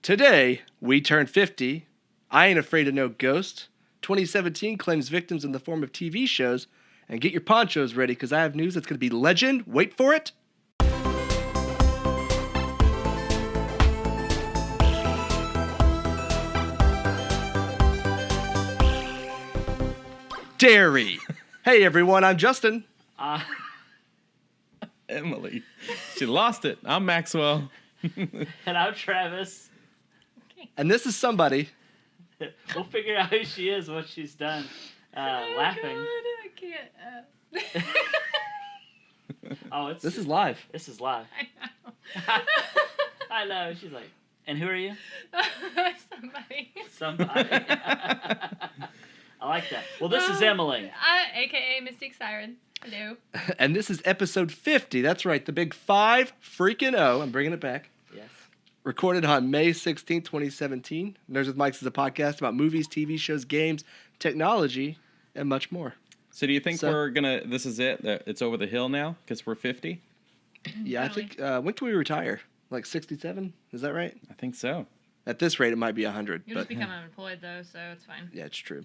Today, we turn 50. I ain't afraid of no ghost. 2017 claims victims in the form of TV shows. And get your ponchos ready, because I have news that's going to be legend. Wait for it. Dairy. Hey, everyone, I'm Justin. Emily. She lost it. I'm Maxwell. And I'm Travis. And this is somebody. We'll figure out who she is once she's done laughing. God, I can't. Oh, This is live. This is live. I know. I know. She's like, and who are you? Somebody. Somebody. I like that. Well, this is Emily. AKA Mystique Siren. Hello. And this is episode 50. That's right, the big 5-freaking-0. I'm bringing it back. Yes. Recorded on May 16th, 2017. Nerds with Mics is a podcast about movies, TV shows, games, technology, and much more. So do you think this is it? It's over the hill now because we're 50? Yeah, Totally. I think, when can we retire? Like 67? Is that right? I think so. At this rate, it might be 100. You'll But just become unemployed, though, so it's fine. yeah, it's true.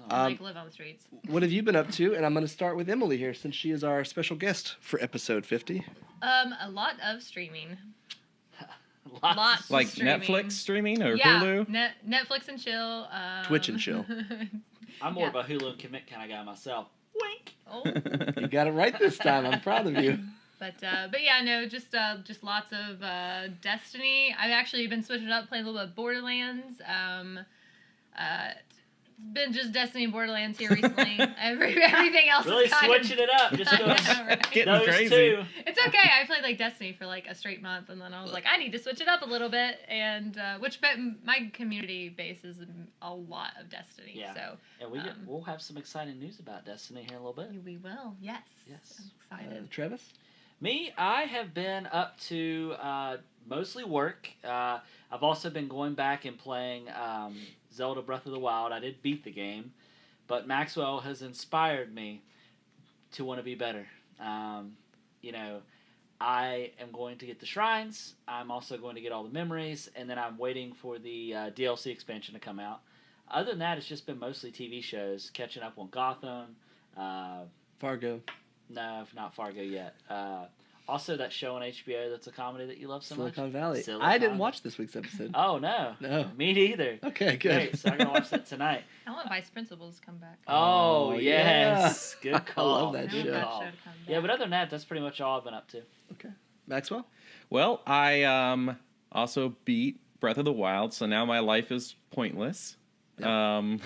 Live on the streets. What have you been up to? And I'm going to start with Emily here, since she is our special guest for episode 50. A lot of streaming. Lots. Of Like streaming. Netflix streaming or Yeah, Hulu? Netflix and chill. Twitch and chill. I'm more of a Hulu and commit kind of guy myself. Wink. Oh. You got it right this time. I'm proud of you. But yeah, no, just lots of Destiny. I've actually been switching up, playing a little bit of Borderlands. It's been just Destiny and Borderlands here recently. Everything else Really is kind switching it up. Just I those, know, right? Getting those crazy. two. It's okay. I played like Destiny for like a straight month, and then I was like, I need to switch it up a little bit. And my community base is a lot of Destiny. Yeah. So And we'll have some exciting news about Destiny here in a little bit. we will. Yes. Yes. I'm excited. Travis? Me, I have been up to mostly work. I've also been going back and playing Zelda Breath of the Wild. I did beat the game, but Maxwell has inspired me to want to be better. I am going to get the shrines. I'm also going to get all the memories, and then I'm waiting for the DLC expansion to come out. Other than that, it's just been mostly TV shows, catching up on Gotham. Fargo. No, not Fargo yet. Also, that show on HBO that's a comedy that you love so Silicon much. Valley. Silicon I didn't Valley. watch this week's episode. Oh, no. No. Me neither. Okay, good. Great, so I'm going to watch that tonight. I want Vice Principals to come back. Oh, Oh, yes. Good I call. love that Good show. call. to come Yeah, back. but other than that, that's pretty much all I've been up to. Okay. Maxwell? Well, I also beat Breath of the Wild, so now my life is pointless. Yep.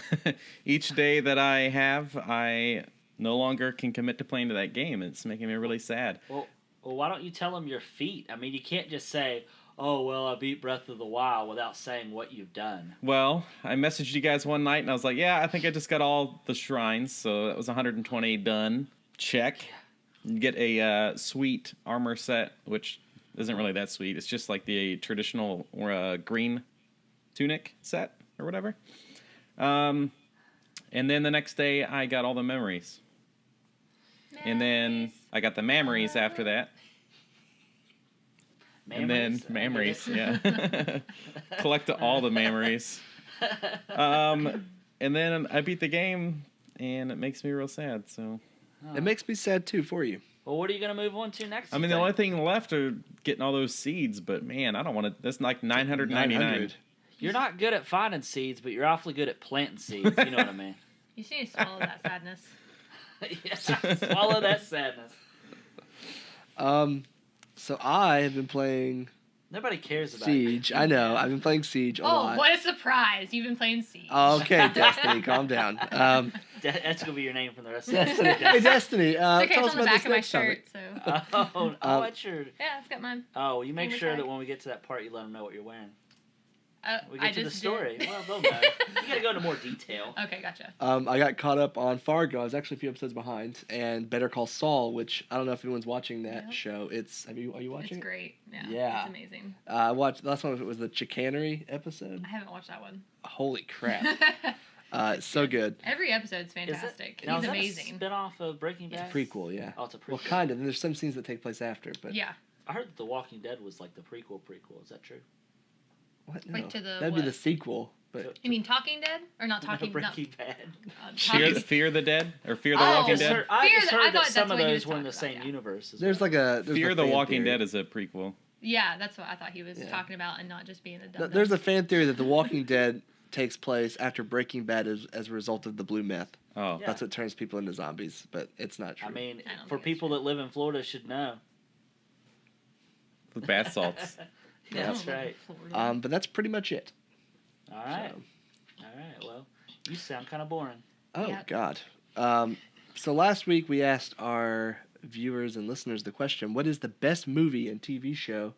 Each day that I have, I no longer can commit to playing to that game. It's making me really sad. Well, why don't you tell them your feat? I mean, you can't just say, oh, well, I beat Breath of the Wild without saying what you've done. Well, I messaged you guys one night, and I was like, yeah, I think I just got all the shrines, so that was 120 done. Check. You get a sweet armor set, which isn't really that sweet. It's just like the traditional green tunic set or whatever. And then the next day, I got all the memories. And then I got the memories after that. And then memories, yeah. Collect all the memories. And then I beat the game, and it makes me real sad, so... It makes me sad, too, for you. Well, what are you going to move on to next? I mean, the only thing left are getting all those seeds, but man, I don't want to... That's like 999. 900. You're not good at finding seeds, but you're awfully good at planting seeds. You know what I mean? You just need to swallow that sadness. Yes, swallow that sadness. So I have been playing Nobody cares about Siege. it. I know. I've been playing Siege a lot. Oh, what a surprise! You've been playing Siege. Okay, Destiny, calm down. That's going to be your name from the rest of the Destiny. Hey, Destiny. It's okay, Tell us it's on the about back this of my next shirt, topic. so that's your... yeah, it's got mine. Oh, well, you make Gamer sure tag. that when we get to that part, you let them know what you're wearing. We I get to the just story. did. Well, they'll know. You got to go into more detail. Okay, gotcha. I got caught up on Fargo. I was actually a few episodes behind, and Better Call Saul, which I don't know if anyone's watching that Yep. show. Are you watching? It's great. Yeah, Yeah. it's amazing. I watched the last one. It was the chicanery episode. I haven't watched that one. Holy crap! It's so good. Every episode's fantastic. Now, He's is that amazing. a spin-off of Breaking Bad? It's a prequel, yeah. Oh, it's a prequel. Well, kind of. And there's some scenes that take place after, but Yeah. I heard that The Walking Dead was like the prequel. Is that true? What? No. Like to the That'd be what? the sequel. But You mean Talking Dead or not Talking? Breaking Bad. Fear the Dead or Fear the I Walking just Dead. heard, I just Fear the- I heard thought that that's some of what he was those were in the talking same about, universe. As there's well. there's Fear a the fan Walking theory. Dead is a prequel. Yeah, that's what I thought he was Yeah. talking about, and not just being a dumb. There's a fan theory that The Walking Dead takes place after Breaking Bad as a result of the blue meth. Oh, Yeah. That's what turns people into zombies, but it's not true. I mean, I don't for think people that live in Florida should know. the bath salts. Yeah, that's right. But that's pretty much it. All right. So- All right. Well, you sound kind of boring. Oh Yep. God. So last week we asked our viewers and listeners the question: what is the best movie and TV show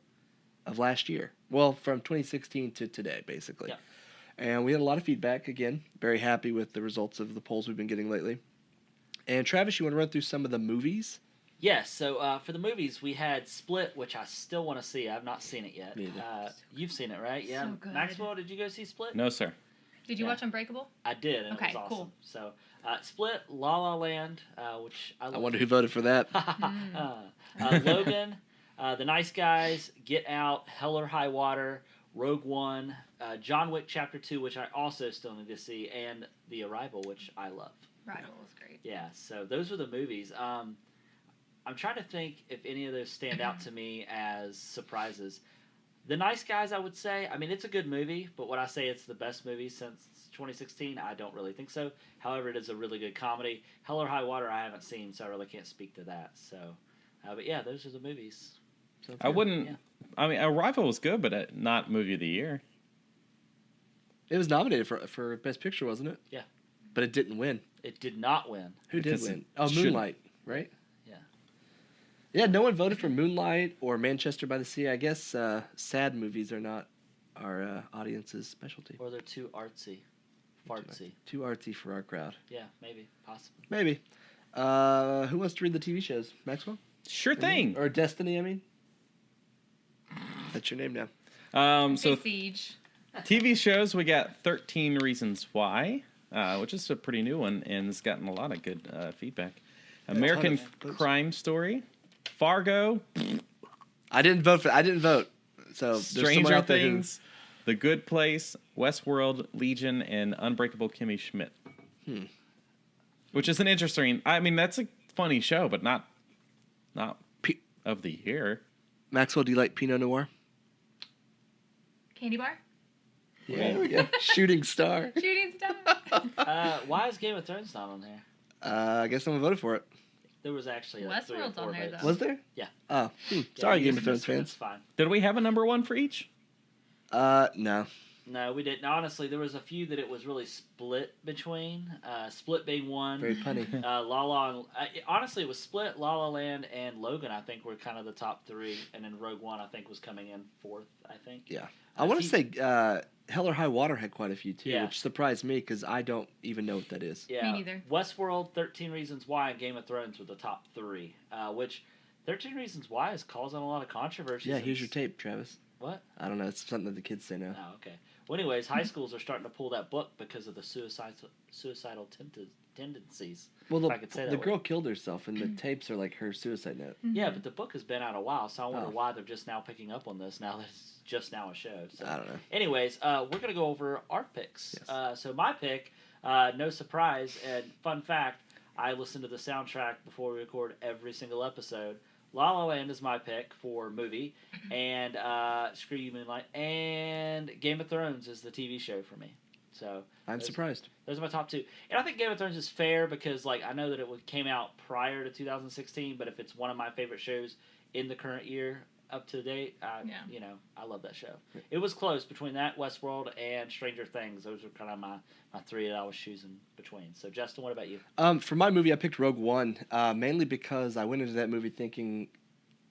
of last year? Well, from 2016 to today, basically. Yeah. And we had a lot of feedback. Again, very happy with the results of the polls we've been getting lately. And Travis, you want to run through some of the movies? Yes. So for the movies, we had Split, which I still want to see. I've not seen it yet. Me either. You've seen it, right? Yeah. So good. Maxwell, did you go see Split? No, sir. Did you Yeah. watch Unbreakable? I did, and Okay, it was awesome. cool. So Split, La La Land, which I I love. wonder who voted for that. Logan, The Nice Guys, Get Out, Hell or High Water, Rogue One, John Wick Chapter 2, which I also still need to see, and The Arrival, which I love. Rival was great. Yeah, so those were the movies. I'm trying to think if any of those stand out to me as surprises. The Nice Guys, I would say. I mean, it's a good movie, but would I say it's the best movie since 2016? I don't really think so. However, it is a really good comedy. Hell or High Water, I haven't seen, so I really can't speak to that. So, but yeah, those are the movies. I wouldn't. Yeah. I mean, Arrival was good, but not movie of the year. It was nominated for Best Picture, wasn't it? Yeah. But it didn't win. It did not win. Who did Because win? it Oh, shouldn't. Moonlight, right? Yeah. Yeah, no one voted for Moonlight or Manchester by the Sea. I guess sad movies are not our audience's specialty. Or they're too artsy. Fartsy. Too artsy for our crowd. Yeah, maybe. Possible. Maybe. Who wants to read the TV shows? Maxwell? Sure thing. Or Destiny, I mean? That's your name now. So Siege. TV shows, we got 13 Reasons Why, which is a pretty new one, and it's gotten a lot of good feedback. American Crime Story, Fargo, I didn't vote. So there's someone Stranger out there who- Things, The Good Place, Westworld, Legion, and Unbreakable Kimmy Schmidt. Which is an interesting. I mean, that's a funny show, but not P- of the year. Maxwell, do you like Pinot Noir? Candy bar. Yeah, there we go. Shooting Star. Shooting star. Why is Game of Thrones not on there? I guess someone voted for it. There was actually like 3 or Westworld's 4 on there, votes. though. Was there? Yeah. Oh, Yeah, sorry, you Game can of Thrones miss it, fans. It's fine. Did we have a number one for each? No. No, we didn't. Honestly, there was a few that it was really split between. Split being one. Very punny. La La. Honestly, it was Split, La La Land, and Logan. I think were kind of the top 3, and then Rogue One I think was coming in 4th. I think. Yeah. I want to say Hell or High Water had quite a few too, Yeah. which surprised me because I don't even know what that is. Yeah. Me neither. Westworld, 13 Reasons Why, and Game of Thrones were the top 3. Which 13 Reasons Why is causing a lot of controversy. Yeah, here's your tape, Travis. What? I don't know. It's something that the kids say now. Oh, okay. Well, anyways, high schools are starting to pull that book because of the suicidal tendencies. Well, if I could say that the word. girl killed herself, and the tapes are like her suicide note. Yeah, but the book has been out a while, so I wonder Oh. why they're just now picking up on this now that it's just now a show. So. I don't know. Anyways, we're going to go over our picks. Yes. So my pick, no surprise, and fun fact, I listen to the soundtrack before we record every single episode. La La Land is my pick for movie, and Screw You Moonlight, and Game of Thrones is the TV show for me. So I'm those- surprised. Those are my top 2. And I think Game of Thrones is fair because, like, I know that it came out prior to 2016, but if it's one of my favorite shows in the current year up to date, you know, I love that show. It was close between that, Westworld, and Stranger Things. Those were kind of my 3 that I was choosing between. So, Justin, what about you? For my movie, I picked Rogue One, mainly because I went into that movie thinking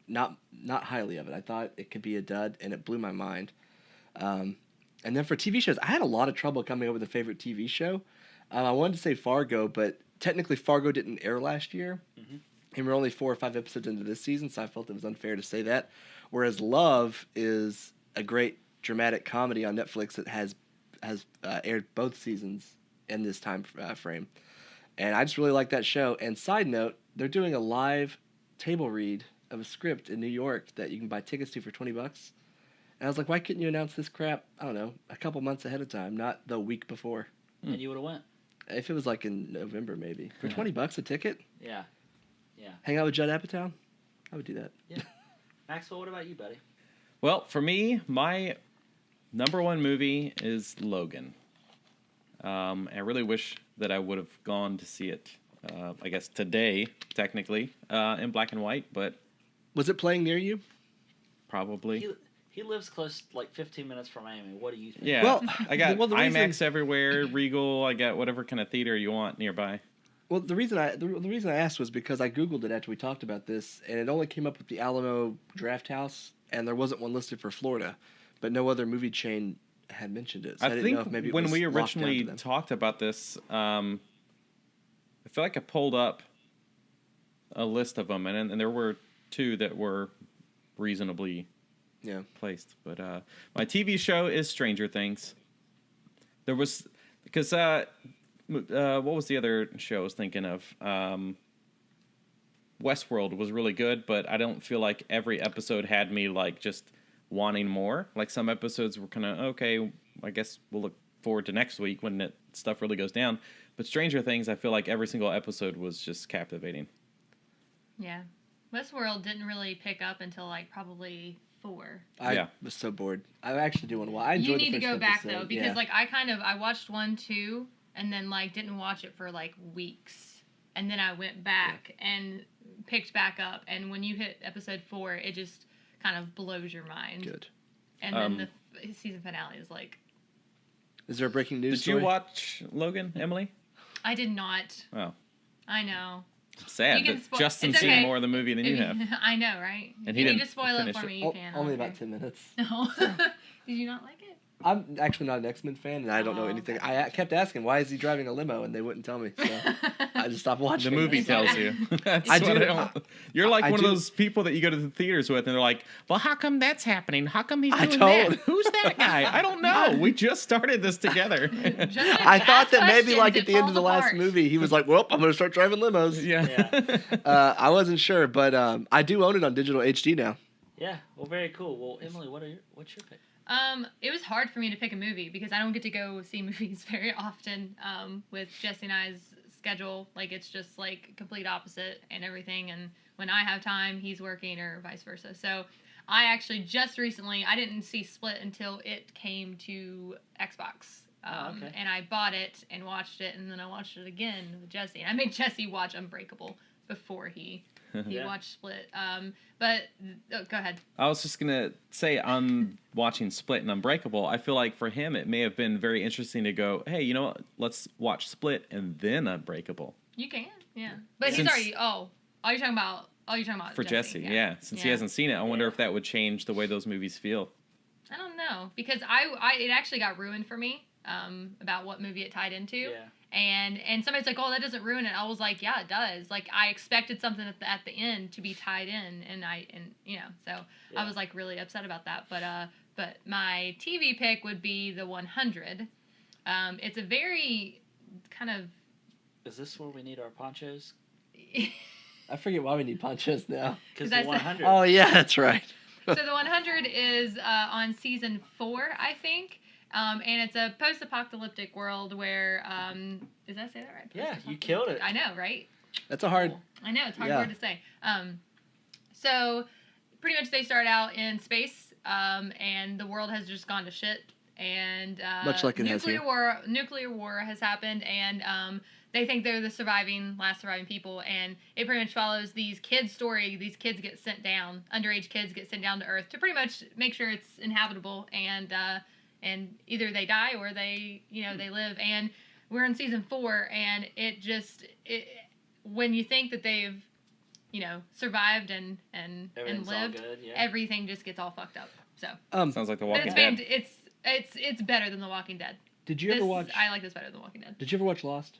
not highly of it. I thought it could be a dud, and it blew my mind. And then for TV shows, I had a lot of trouble coming up with a favorite TV show. I wanted to say Fargo, but technically Fargo didn't air last year. Mhm. And we're only 4 or 5 episodes into this season, so I felt it was unfair to say that. Whereas Love is a great dramatic comedy on Netflix that has aired both seasons in this time frame. And I just really like that show. And side note, they're doing a live table read of a script in New York that you can buy tickets to for $20. And I was like, why couldn't you announce this crap, I don't know, a couple months ahead of time, not the week before? And you would have went. If it was like in November, maybe. For $20 a ticket? Yeah. Hang out with Judd Apatow? I would do that. Yeah. Maxwell, what about you, buddy? Well, for me, my number one movie is Logan. I really wish that I would have gone to see it, I guess today, technically, in black and white, but Was it playing near you? probably. He lives close, like 15 minutes from Miami. What do you think? Yeah, Well, I got well, the IMAX reason- everywhere, Regal, I got whatever kind of theater you want nearby. Well, the reason I asked was because I Googled it after we talked about this, and it only came up with the Alamo Draft House, and there wasn't one listed for Florida, but no other movie chain had mentioned it. So I didn't know if maybe it when was we locked down originally to them. talked about this, I feel like I pulled up a list of them, and there were two that were reasonably placed. But my TV show is Stranger Things. There was because what was the other show I was thinking of? Westworld was really good, but I don't feel like every episode had me like just wanting more. Like some episodes were kind of okay. I guess we'll look forward to next week when that stuff really goes down. But Stranger Things, I feel like every single episode was just captivating. Yeah. Westworld didn't really pick up until like probably 4. I was so bored. I actually do want to watch. I enjoyed You need the to first go back episode. though, because like I watched 1, 2, and then like didn't watch it for like weeks, and then I went back and picked back up, and when you hit episode 4, it just kind of blows your mind. Good. And then the season finale is like. Is there a breaking news? Did you watch Logan, Emily? I did not. Oh, I know. sad You can that spoil- Justin's it's seen okay. more of the movie than you have. I know, right? And If he you need didn't to spoil it finish for it. me, you can. I Only don't about care. 10 minutes. No. Did you not like it? I'm actually not an X-Men fan, and I don't know anything. Okay. I kept asking, why is he driving a limo? And they wouldn't tell me. So I just stopped watching. The movie It's tells okay. you. That's I what do- don't. You're like I one do- of those people that you go to the theaters with, and they're like, "Well, how come that's happening? How come he's I doing don't. that? Who's that guy? I don't know. We just started this together." Just I thought ask that maybe questions, like it at the end of the falls last apart. movie, he was like, well, I'm going to start driving limos. Yeah. I wasn't sure, but I do own it on digital HD now. Yeah. Well, very cool. Well, Emily, what's your pick? It was hard for me to pick a movie because I don't get to go see movies very often. With Jesse and I's schedule, like it's just like complete opposite and everything. And when I have time, he's working or vice versa. So I actually just recently, I didn't see Split until it came to Xbox. Okay. And I bought it and watched it, and then I watched it again with Jesse. And I made Jesse watch Unbreakable before he Yeah. watched Split. But go ahead. I was just gonna say, on watching Split and Unbreakable, I feel like for him it may have been very interesting to go, hey, you know what? Let's watch Split and then Unbreakable. You can, yeah. But he's Since- already. You're talking about For Jesse, yeah. Since he hasn't seen it, I wonder if that would change the way those movies feel. I don't know, because it actually got ruined for me about what movie it tied into. Yeah. And somebody's like, oh, that doesn't ruin it. I was like, yeah, it does. Like I expected something at the end to be tied in, and so Yeah. I was like really upset about that. But my TV pick would be The 100. It's a very kind of. Is this where we need our ponchos? I forget why we need ponchos now. Because 'Cause I the said- 100. Oh, yeah, that's right. So The 100 is on season 4, I think. And it's a post-apocalyptic world where, did I say that right? Yeah, you Post-apocalyptic. killed it. I know, right? That's a hard... I know, it's a hard Yeah. word to say. So pretty much they start out in space, and the world has just gone to shit. And Much like it has here. nuclear war has happened, and they think they're the last surviving people, and it pretty much follows these kids' story. These kids get sent down, underage kids get sent down to Earth to pretty much make sure it's inhabitable, and either they die or they live. And we're in season 4, and when you think that they've survived and Everything's all lived, good, yeah. everything just gets all fucked up. So Sounds like The but Walking it's Dead. it's better than The Walking Dead. Did you ever watch... I like this better than The Walking Dead. Did you ever watch Lost?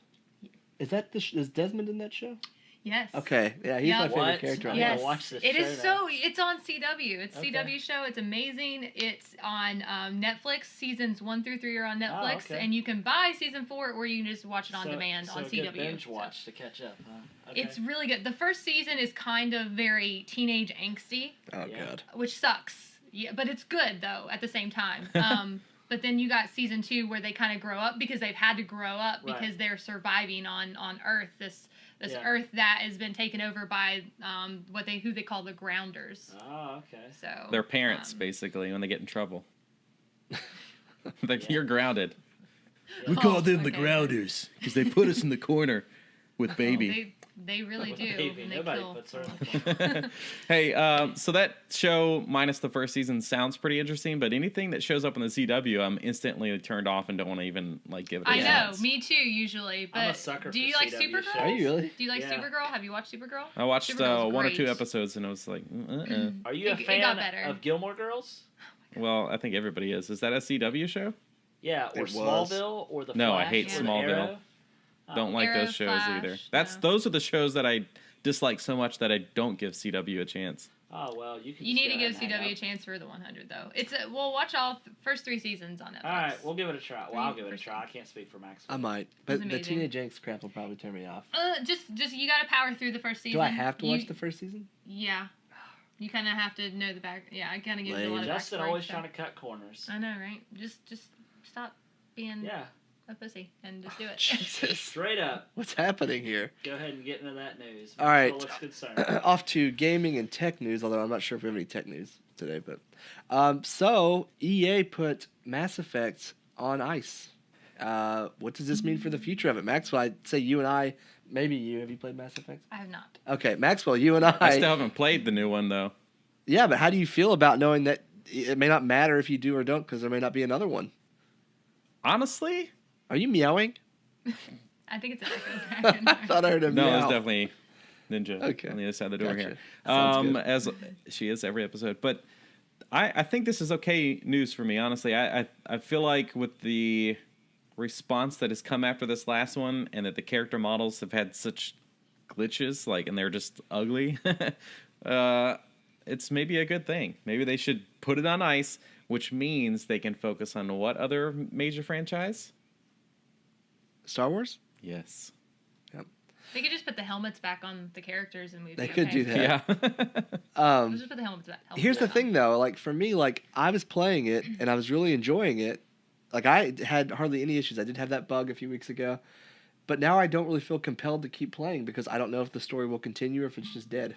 Is that is Desmond in that show? Yes. Okay, yeah, he's Yeah. my favorite What? character on Yeah. Yes. gotta watch this It show is now. it's on CW. It's Okay. CW show. It's amazing. It's on Netflix. Seasons 1 through 3 are on Netflix, okay. and you can buy season 4, or you can just watch it on So- demand so on a CW. good binge So watch to catch up, huh? Okay. It's really good. The first season is kind of very teenage angsty, Oh, Yeah. God. which sucks. Yeah, but it's good though at the same time. But then you got season 2 where they kind of grow up because they've had to grow up because they're surviving on Earth. This Earth that has been taken over by who they call the Grounders. Oh, okay. So Their parents, basically, when they get in trouble. Like, you're grounded. Yeah. We call them the Grounders because they put us in the corner with Baby. They really do. Baby. And they Nobody kill. puts her in the corner. Hey, so that show minus the first season sounds pretty interesting, but anything that shows up on the CW, I'm instantly turned off and don't want to even give it a I chance. know, me too. Usually, but I'm a sucker do for you like CW Supergirl? shows. Are you really? Do you like Yeah. Supergirl? Have you watched Supergirl? I watched Supergirl's 1 or 2 great. episodes and I was like, Are you a It fan got better. of Gilmore Girls? Well, I think everybody is. Is that a CW show? Yeah, or It was. Smallville, or The No, I Flash, hate or The Smallville. Arrow? Don't like Arrow, those shows Flash, either. no. Those are the shows that I dislike so much that I don't give CW a chance. Oh, well, you can You just need go to give ahead and hang CW a up. chance for the 100 though. We'll watch all first 3 seasons on Netflix. All right, we'll give it a try. Well, I'll give it a First try. I can't speak for Max. I might, but It's the amazing. Teenage Angst crap will probably turn me off. Just you gotta power through the first season. Do I have to watch the first season? Yeah. You kind of have to know the back. Yeah, I kind of give you a lot of Justin backstory, always so- trying to cut corners. I know, right? Just stop being Yeah, a pussy and just do it. Jesus, straight up. what's happening here? Go ahead and get into that news. All right. Looks concerned. Off to gaming and tech news, although I'm not sure if we have any tech news today. But so EA put Mass Effect on ice. What does this mean for the future of it, Maxwell? I'd say you and I, maybe you. Have you played Mass Effect? I have not. Okay, Maxwell, you and I. I still haven't played the new one though. Yeah, but how do you feel about knowing that it may not matter if you do or don't because there may not be another one? Honestly, Are you meowing? I think it's a Echo Dragon. I thought I heard a no, meow. it's definitely Ninja Okay. on the other side of the door Gotcha. here. Sounds good. As she is every episode, but I think this is okay news for me. Honestly, I feel like with the response that has come after this last one, and that the character models have had such glitches, and they're just ugly. It's maybe a good thing. Maybe they should put it on ice, which means they can focus on what other major franchise? Star Wars? Yes. They could just put the helmets back on the characters and we'd They be could okay. do that. Yeah. Let's just put the helmets back. Here's the thing, though. For me, I was playing it and I was really enjoying it. I had hardly any issues. I did have that bug a few weeks ago, but now I don't really feel compelled to keep playing because I don't know if the story will continue or if it's just dead.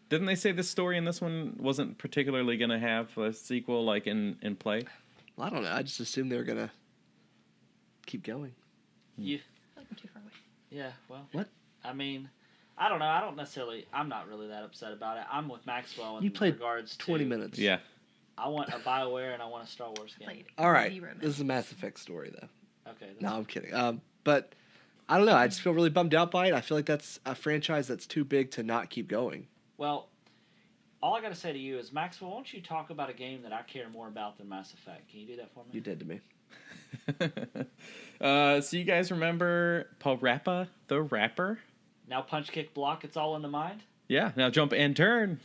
Didn't they say the story in this one wasn't particularly going to have a sequel in play? Well, I don't know. I just assumed they were gonna keep going. You, I feel like I'm too far away. yeah, well. What? I mean, I don't know. I'm not really that upset about it. I'm with Maxwell in You played regards to 20 minutes. Yeah. I want a BioWare and I want a Star Wars game. Played All right. 0 This is a minutes. Mass Effect story, though. Okay. No, I'm kidding. But I don't know. I just feel really bummed out by it. I feel like that's a franchise that's too big to not keep going. Well, all I got to say to you is, Maxwell, why don't you talk about a game that I care more about than Mass Effect? Can you do that for me? You did to me. So you guys remember Parappa the Rapper? Now punch, kick, block, it's all in the mind? Yeah, now jump and turn.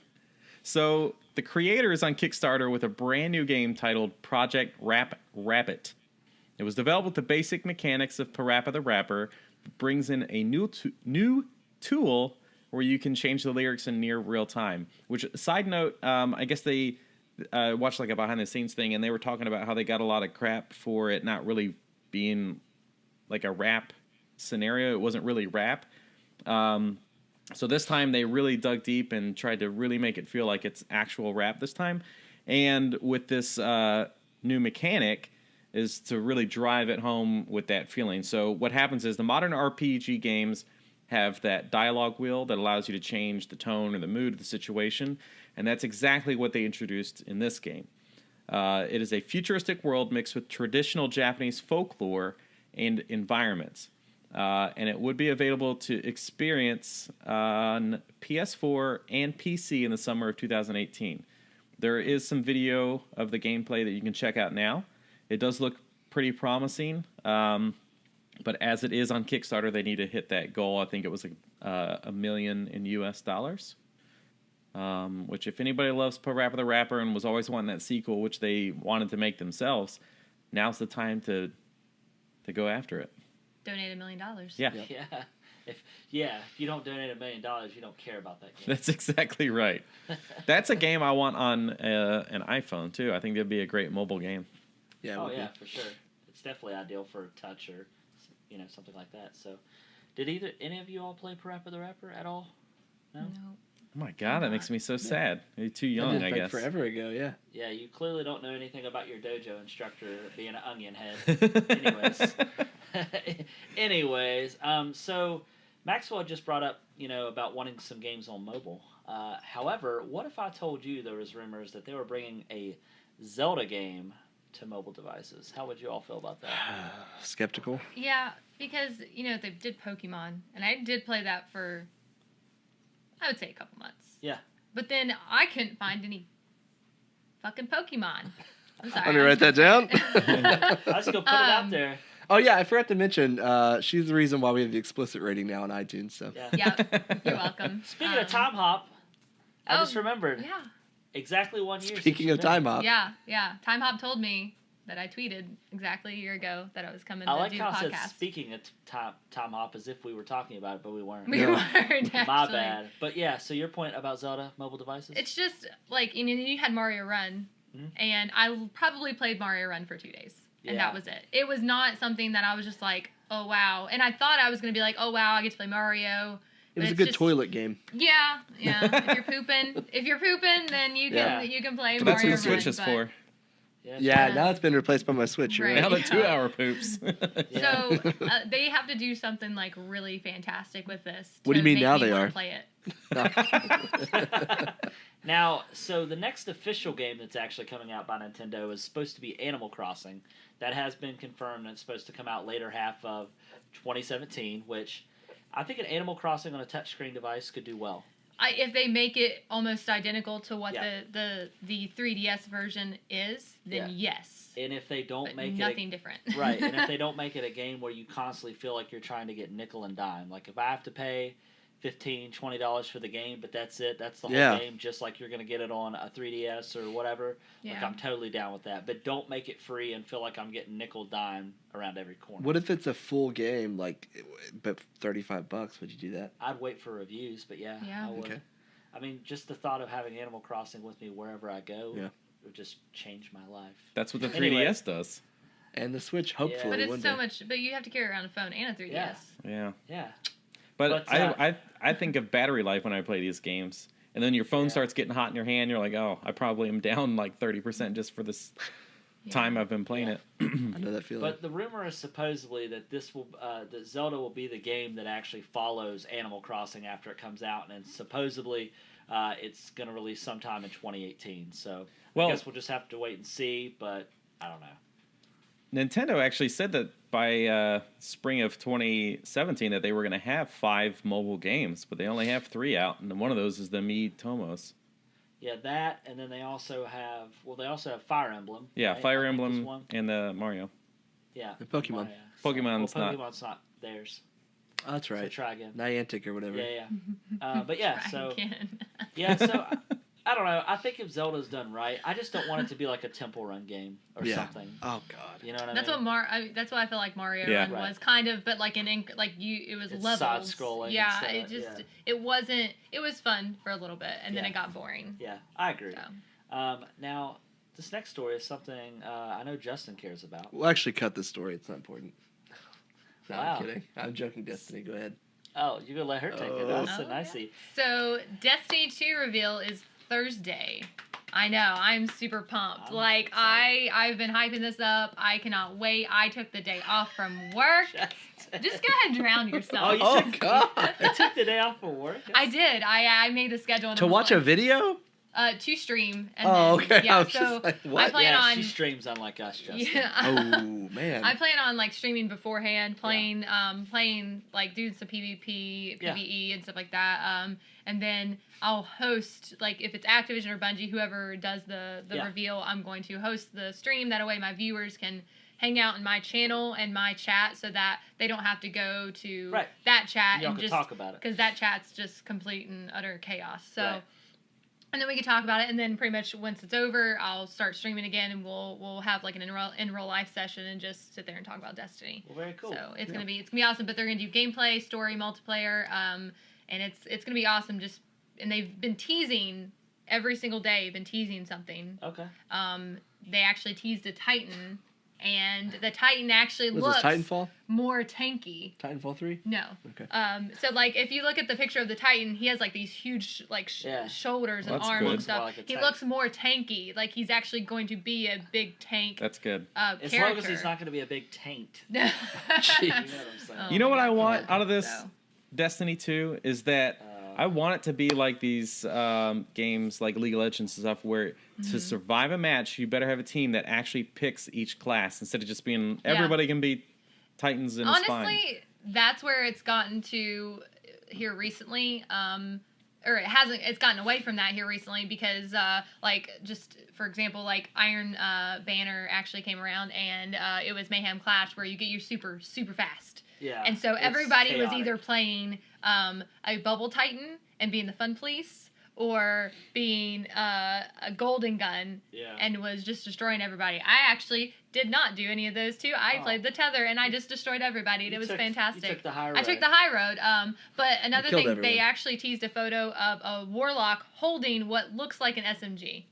So the creator is on Kickstarter with a brand new game titled Project Rap Rabbit. It was developed with the basic mechanics of Parappa the Rapper, but brings in a new tool where you can change the lyrics in near real time. Which, side note, I guess they watched a behind the scenes thing, and they were talking about how they got a lot of crap for it not really being a rap scenario. It wasn't really rap. So this time they really dug deep and tried to really make it feel like it's actual rap this time. And with this new mechanic is to really drive it home with that feeling. So what happens is the modern RPG games have that dialogue wheel that allows you to change the tone or the mood of the situation. And that's exactly what they introduced in this game. It is a futuristic world mixed with traditional Japanese folklore and environments. And it would be available to experience on PS4 and PC in the summer of 2018. There is some video of the gameplay that you can check out now. It does look pretty promising, but as it is on Kickstarter, they need to hit that goal. I think it was $1 million in US dollars. Which, if anybody loves Parappa the Rapper and was always wanting that sequel, which they wanted to make themselves, now's the time to go after it. Donate $1 million. Yeah. Yeah. If you don't donate $1 million, you don't care about that game. That's exactly right. That's a game I want on an iPhone too. I think that'd be a great mobile game. Yeah. Oh yeah, for sure. It's definitely ideal for touch or something like that. So, did any of you all play Parappa the Rapper at all? No. Oh my god, that makes me so sad. You're too young, I guess. Forever ago, yeah. Yeah, you clearly don't know anything about your dojo instructor being an onion head. Anyways, so Maxwell just brought up, about wanting some games on mobile. However, what if I told you there was rumors that they were bringing a Zelda game to mobile devices? How would you all feel about that? Skeptical. Yeah, because, they did Pokemon, and I did play that for, I would say, a couple months. Yeah. But then I couldn't find any fucking Pokemon. I'm sorry. Let me write that down. I was going to put it out there. Oh, yeah, I forgot to mention, she's the reason why we have the explicit rating now on iTunes. So. Yeah. You're welcome. Speaking of Time Hop, I just remembered. Yeah. Exactly 1 year. Speaking of Time Hop. Yeah. Time Hop told me that I tweeted exactly a year ago that I was coming to do the podcast. I like how it said speaking of Time Hop as if we were talking about it, but we weren't. We weren't, actually. My bad. But yeah, so your point about Zelda mobile devices? It's just, like, you had Mario Run, and I probably played Mario Run for 2 days, and that was it. It was not something that I was just like, oh, wow. And I thought I was going to be like, oh, wow, I get to play Mario. It was a good toilet game. Yeah. If you're pooping, then you can play Mario Run. That's what the Switch is for. Yeah, now it's been replaced by my Switch. Right. Now the 2-hour poops. So they have to do something like really fantastic with this. What do you mean now they are? Play it. Now, so the next official game that's actually coming out by Nintendo is supposed to be Animal Crossing. That has been confirmed, and it's supposed to come out later half of 2017, which I think an Animal Crossing on a touchscreen device could do well. If they make it almost identical to what the 3DS version is, then yes. And if they don't make nothing different. Right, and if they don't make it a game where you constantly feel like you're trying to get nickel and dime. Like if I have to pay $15, $20 for the game, but that's it. That's the whole game, just like you're going to get it on a 3DS or whatever. Yeah. Like I'm totally down with that. But don't make it free and feel like I'm getting nickel dime around every corner. What if it's a full game, but $35? Would you do that? I'd wait for reviews, but yeah. I would. Okay. I mean, just the thought of having Animal Crossing with me wherever I go would just change my life. That's what the 3DS does. And the Switch, hopefully. But it's so much. But you have to carry around a phone and a 3DS. Yeah. But I think of battery life when I play these games. And then your phone starts getting hot in your hand. You're like, oh, I probably am down like 30% just for this time I've been playing it. I know that feeling. But the rumor is supposedly that that Zelda will be the game that actually follows Animal Crossing after it comes out. And supposedly it's going to release sometime in 2018. So I guess we'll just have to wait and see. But I don't know. Nintendo actually said that by spring of 2017 that they were going to have 5 mobile games, but they only have 3 out, and one of those is the Mi Tomos. Yeah, that, and then they also have Fire Emblem. Yeah, right? Fire Emblem and the Mario. Yeah. And Pokemon. Pokemon's not theirs. Oh, that's right. So try again. Niantic or whatever. Yeah. But yeah, so I don't know. I think if Zelda's done right, I just don't want it to be like a Temple Run game or something. Oh God. You know what I mean? That's what I feel like Mario Run was kind of, but like it was levels. Side scrolling. Yeah, it wasn't. It was fun for a little bit, and then it got boring. Yeah, I agree. So. Now this next story is something I know Justin cares about. We'll actually cut this story. It's not important. No, wow. I'm kidding. I'm joking, Destiny. Go ahead. Oh, you're gonna let her take it. That's I see. So Destiny 2 reveal is Thursday. I know. I'm super pumped. I've been hyping this up. I cannot wait. I took the day off from work. Just go ahead and drown yourself. God. You took the day off from work? I did. I made the schedule. To watch a video? To stream. And okay. Yeah, I was just like, what? I plan on. She streams unlike us, Justin. Yeah. Oh man. I plan on streaming beforehand, playing doing some PvP, PvE and stuff like that. And then I'll host if it's Activision or Bungie, whoever does the reveal, I'm going to host the stream. That way my viewers can hang out in my channel and my chat so that they don't have to go to that chat and just talk about it. Because that chat's just complete and utter chaos. So And then we could talk about it, and then pretty much once it's over, I'll start streaming again, and we'll have like an in real life session and just sit there and talk about Destiny. Well, very cool. So it's gonna be awesome. But they're gonna do gameplay, story, multiplayer, and it's gonna be awesome. And they've been teasing every single day. Been teasing something. Okay. They actually teased a Titan, and the Titan actually Was looks this Titanfall? more tanky. Titanfall 3? No. Okay. So like if you look at the picture of the Titan, he has like these huge like shoulders and Well, that's arms good. and stuff. Like a He tank. looks more tanky. Like he's actually going to be a big tank. That's good. As character. long as he's not going to be a big taint. You know what I'm saying? Oh You know my what I God. want out of this So. Destiny 2 is that I want it to be like these games like League of Legends and stuff where to survive a match, you better have a team that actually picks each class instead of just being everybody can be Titans and it's fine. Honestly, that's where it's gotten to here recently. Or it's gotten away from that here recently because, like, just for example, like Iron Banner actually came around and it was Mayhem Clash where you get your super fast. Yeah. And so it's everybody was chaotic. either playing a Bubble Titan and being the fun police or being a Golden Gun and was just destroying everybody. I actually did not do any of those two. I played the Tether and I just destroyed everybody. And it was fantastic. You took the high road. I took the high road. But another killed thing, everyone. they actually teased a photo of a Warlock holding what looks like an SMG.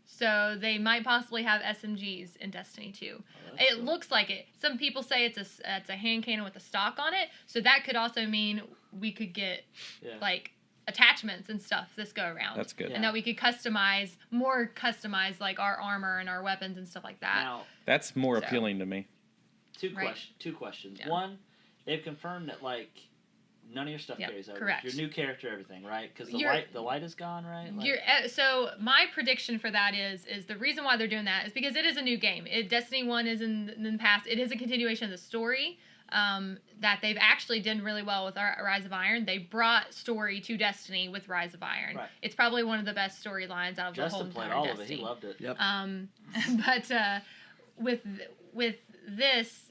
So they might possibly have SMGs in Destiny 2. It cool. looks like it. Some people say it's a hand cannon with a stock on it. So that could also mean we could get like attachments and stuff this go around. That's good. And that we could customize like our armor and our weapons and stuff like that. Now, That's more So. appealing to me. two Right. questions. Yeah. One, they've confirmed that like none of your stuff carries over. correct. Your new character, everything, right? Because You're- the light is gone, right? Like, So my prediction for that is the reason why they're doing that is because it is a new game. Destiny 1 is in the past. It is a continuation of the story that they've actually done really well with Rise of Iron. They brought story to Destiny with Rise of Iron. Right. It's probably one of the best storylines out of the whole Justin played entire all of Destiny. it. He loved it. Yep. But with this,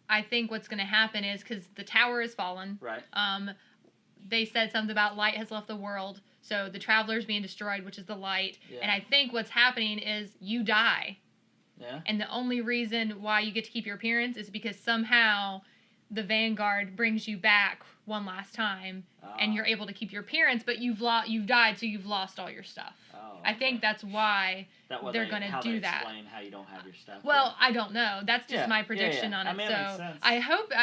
I think what's going to happen is because the tower has fallen. Right. They said something about light has left the world, so the traveler's being destroyed, which is the light. Yeah. And I think what's happening is you die, Yeah. and the only reason why you get to keep your appearance is because somehow the Vanguard brings you back one last time, and you're able to keep your appearance, but you've died, so you've lost all your stuff. Oh, I think that's why that way they're going to do that. Explain how you don't have your stuff. Well, I don't know. That's just Yeah, my prediction yeah. on I it. mean, it makes So sense. I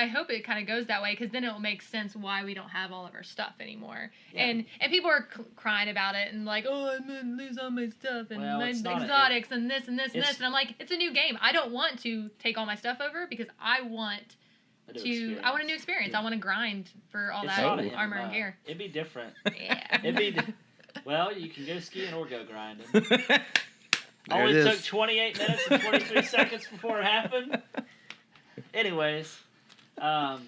hope it kind of goes that way because then it will make sense why we don't have all of our stuff anymore. Yeah. And people are crying about it and like, oh, I'm gonna lose all my stuff and Well, my it's not exotics and this and this and it's- this. And I'm like, it's a new game. I don't want to take all my stuff over because I want A new a new experience. Yeah. I want to grind for all It's that not an armor and MMO. gear. It'd be different. Yeah. It'd be. Well, you can go skiing or go grinding. There Only it took is. 28 minutes and 23 seconds before it happened. Anyways, what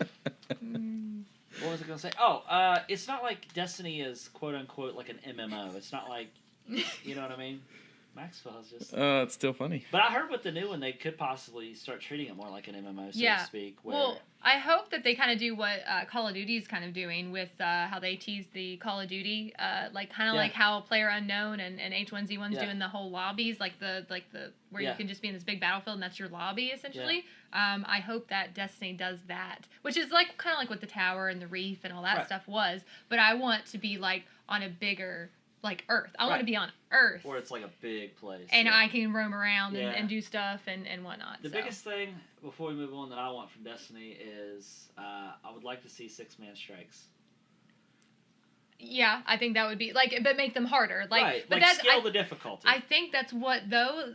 was I going to say? Oh, it's not like Destiny is quote unquote like an MMO. It's not like, you know what I mean? Maxwell's just. It's still funny. But I heard with the new one, they could possibly start treating it more like an MMO, so to speak. Where, Well, I hope that they kind of do what Call of Duty is kind of doing with how they tease the Call of Duty, like how Player Unknown and H1Z1's doing the whole lobbies, like the where you can just be in this big battlefield and that's your lobby essentially. I hope that Destiny does that, which is like kind of like what the Tower and the Reef and all that stuff was. But I want to be like on a bigger like Earth. I want to be on Earth. Where it's like a big place. And I can roam around Yeah. and do stuff and whatnot. The biggest thing, before we move on, that I want from Destiny is I would like to see 6-man strikes. Yeah, I think that would be, like, but make them harder. Like, right, but like that's, scale the difficulty. I think that's what, though,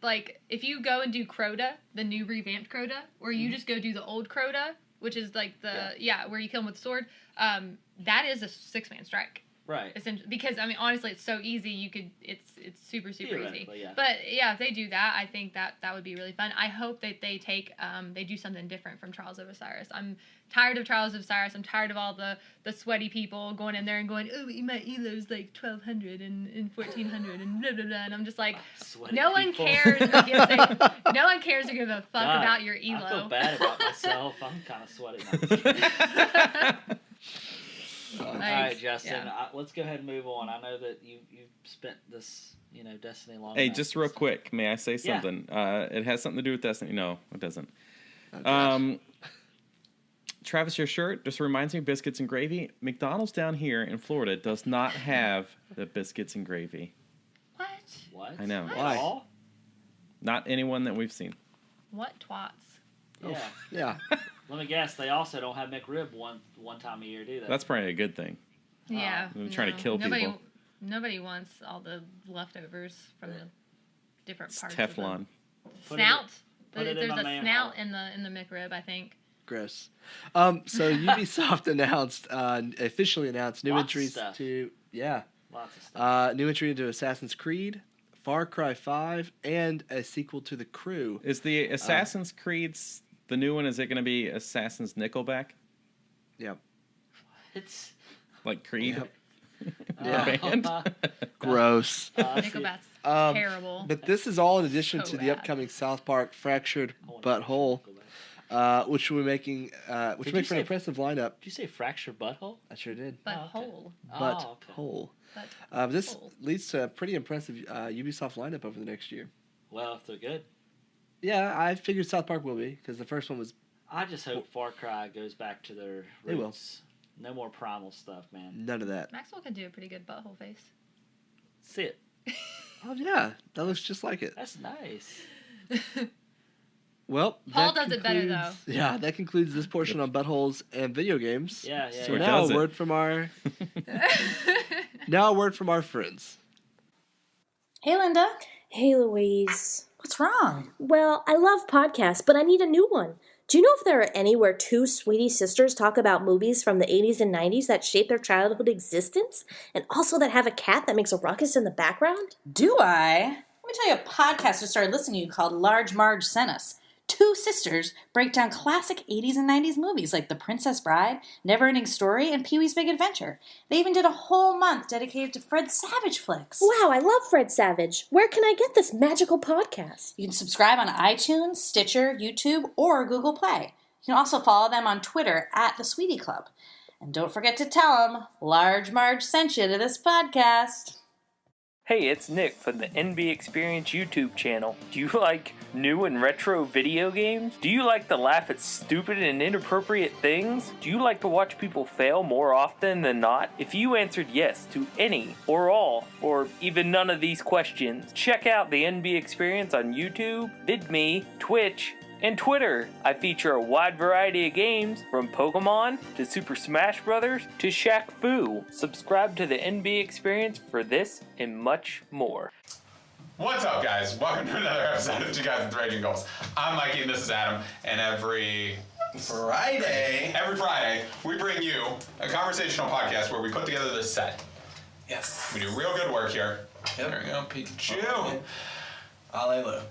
like, if you go and do Crota, the new revamped Crota, or you just go do the old Crota, which is like where you kill him with the sword, that is a 6-man strike. Right. Because I mean, honestly, it's so easy. You could, it's super easy. Yeah. But yeah, if they do that, I think that would be really fun. I hope that they take, they do something different from Trials of Osiris. I'm tired of Trials of Osiris. I'm tired of all the sweaty people going in there and going, oh, my elo's like 1200 and 1400 and blah blah blah. And I'm just like, Sweaty no one people. cares. No one cares to give a fuck God, about your elo. I feel bad about myself. I'm kind of sweating. All right, Justin. Let's go ahead and move on. I know that you've spent this, Destiny long. Hey, enough. just real quick, may I say something? Yeah. It has something to do with Destiny. No, it doesn't. Oh, Travis, your shirt just reminds me of biscuits and gravy. McDonald's down here in Florida does not have the biscuits and gravy. What? I know. At Why? all? Not anyone that we've seen. What twats? Yeah. Yeah. Let me guess. They also don't have McRib one time a year, do they? That's probably a good thing. Yeah. They're trying to kill people. Nobody wants all the leftovers from the different It's parts. Teflon. Of the snout. Put it in There's my a manhole. snout in the McRib, I think. Gross. So Ubisoft announced, officially announced new Lots of entries stuff. to Lots of stuff. new entry into Assassin's Creed, Far Cry 5, and a sequel to The Crew. Is the Assassin's Creed's the new one? Is it going to be Assassin's Nickelback? Yep. It's Like Creed? Yep. The band? Gross. Nickelback's Um, terrible. But this is all in addition So to the bad. upcoming South Park Fractured I wanna Butthole, Nickelback. which we're making, which Did makes you for an say- impressive lineup. Did you say fracture butthole? I sure did. But Oh, okay. whole. But Oh, okay. whole. But This whole. leads to a pretty impressive Ubisoft lineup over the next year. Well, if they're good. Yeah, I figured South Park will be because the first one was. I just hope Far Cry goes back to their They will. roots. No more primal stuff, man. None of that. Maxwell can do a pretty good butthole face. See it. Oh yeah, that looks just like it. That's nice. Well, Paul that does it better, concludes- Yeah, that concludes this portion on buttholes and video games. Yeah. So Or now does a it? word from our friends. Hey, Linda. Hey, Louise. What's wrong? Well, I love podcasts, but I need a new one. Do you know if there are any where two sweetie sisters talk about movies from the 80s and 90s that shape their childhood existence? And also that have a cat that makes a ruckus in the background? Do I? Let me tell you a podcast I started listening to called Large Marge Sent Us. Two sisters break down classic 80s and 90s movies like The Princess Bride, Neverending Story, and Pee-wee's Big Adventure. They even did a whole month dedicated to Fred Savage flicks. Wow, I love Fred Savage. Where can I get this magical podcast? You can subscribe on iTunes, Stitcher, YouTube, or Google Play. You can also follow them on Twitter at The Sweetie Club. And don't forget to tell them Large Marge sent you to this podcast. Hey, it's Nick from the NBexperience YouTube channel. Do you like new and retro video games? Do you like to laugh at stupid and inappropriate things? Do you like to watch people fail more often than not? If you answered yes to any or all or even none of these questions, check out the NBexperience on YouTube, VidMe, Twitch, and Twitter. I feature a wide variety of games from Pokemon to Super Smash Bros. To Shaq Fu. Subscribe to the NBexperience for this and much more. What's up, guys? Welcome to another episode of Two Guys with Raging Goals. I'm Mikey and this is Adam, and every Friday, we bring you a conversational podcast where we put together this set. Yes. We do real good work here. Yep. There we go, Pikachu. Alleluia.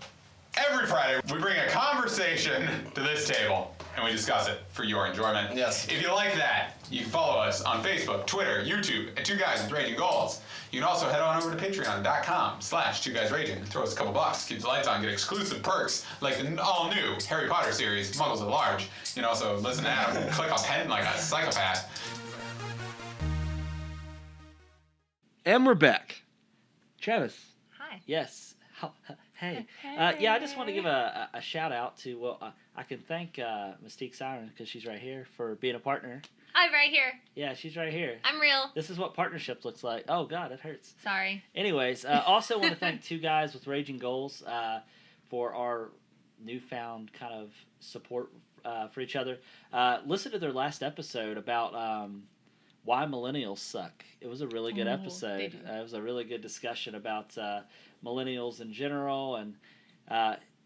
Every Friday, we bring a conversation to this table, and we discuss it for your enjoyment. Yes. If you like that, you can follow us on Facebook, Twitter, YouTube, at Two Guys with Raging Goals. You can also head on over to patreon.com/2guysraging and throw us a couple bucks, keep the lights on, get exclusive perks like the all-new Harry Potter series, Muggles at Large. You can also listen to Adam click a pen like a psychopath. And we're back. Travis. Hi. Yes. Hey. Yeah, I just want to give a shout out to, I can thank Mystique Siren, because she's right here, for being a partner. I'm right here. Yeah, she's right here. I'm real. This is what partnership looks like. Oh, God, it hurts. Sorry. Anyways, also want to thank Two Guys with Raging Goals for our newfound kind of support for each other. Listen to their last episode about why millennials suck. It was a really good Ooh, episode. they do. It was a really good discussion about millennials in general, and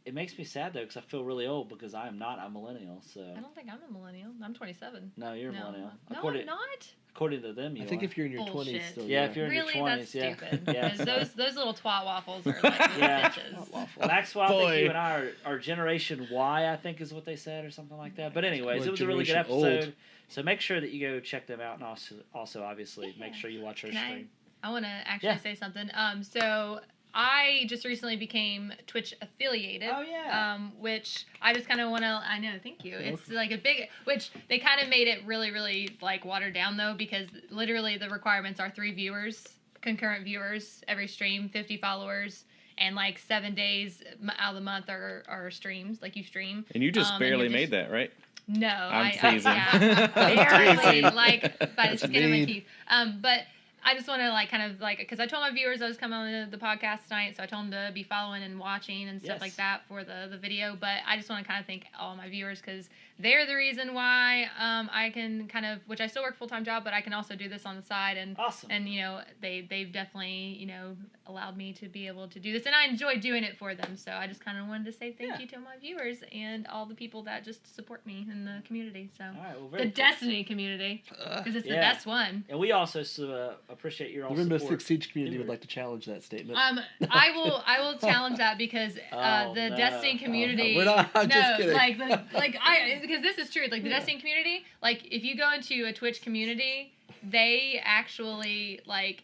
it makes me sad though because I feel really old because I am not a millennial. So I don't think I'm a millennial. I'm 27. no, you're a millennial. No, According, I'm not. according to them, you I think are. if you're in your Bullshit. 20s still. Yeah, if you're in Really, your 20s, that's yeah. stupid. Yeah. 'Cause those little twat waffles are like little Yeah. bitches. Maxwell, I think Boy. you and I are Generation Y, I think is what they said, or something like that. But anyways, Or it was a really good Generation episode. Old. So make sure that you go check them out, and also obviously Yeah. make sure you watch our Can stream. I want to actually Yeah. say something. So I just recently became Twitch affiliated. Oh, yeah. Which I just kind of want to. I know, thank you. It's like a big. Which they kind of made it really, really like watered down though, because literally the requirements are 3 viewers, concurrent viewers every stream, 50 followers, and like 7 days out of the month are streams. Like you stream. And you just barely made that, right? No, I'm teasing. barely, like by the skin of my mean. teeth. But I just want to like kind of like, because I told my viewers I was coming on the podcast tonight, so I told them to be following and watching and stuff like that for the video. But I just want to kind of thank all my viewers, because they're the reason why I can kind of, which I still work full-time job, but I can also do this on the side. And Awesome. And you know they've definitely allowed me to be able to do this, and I enjoy doing it for them. So I just kind of wanted to say thank you to my viewers and all the people that just support me in the community. So All right, well, the very cool. Destiny community, because it's the best one. And we also appreciate your all The Rainbow support. Six Siege community would like to challenge that statement. I will challenge that, because the no. Destiny community. We're not- I'm just kidding. Because this is true. Like the Destiny community, like if you go into a Twitch community, they actually like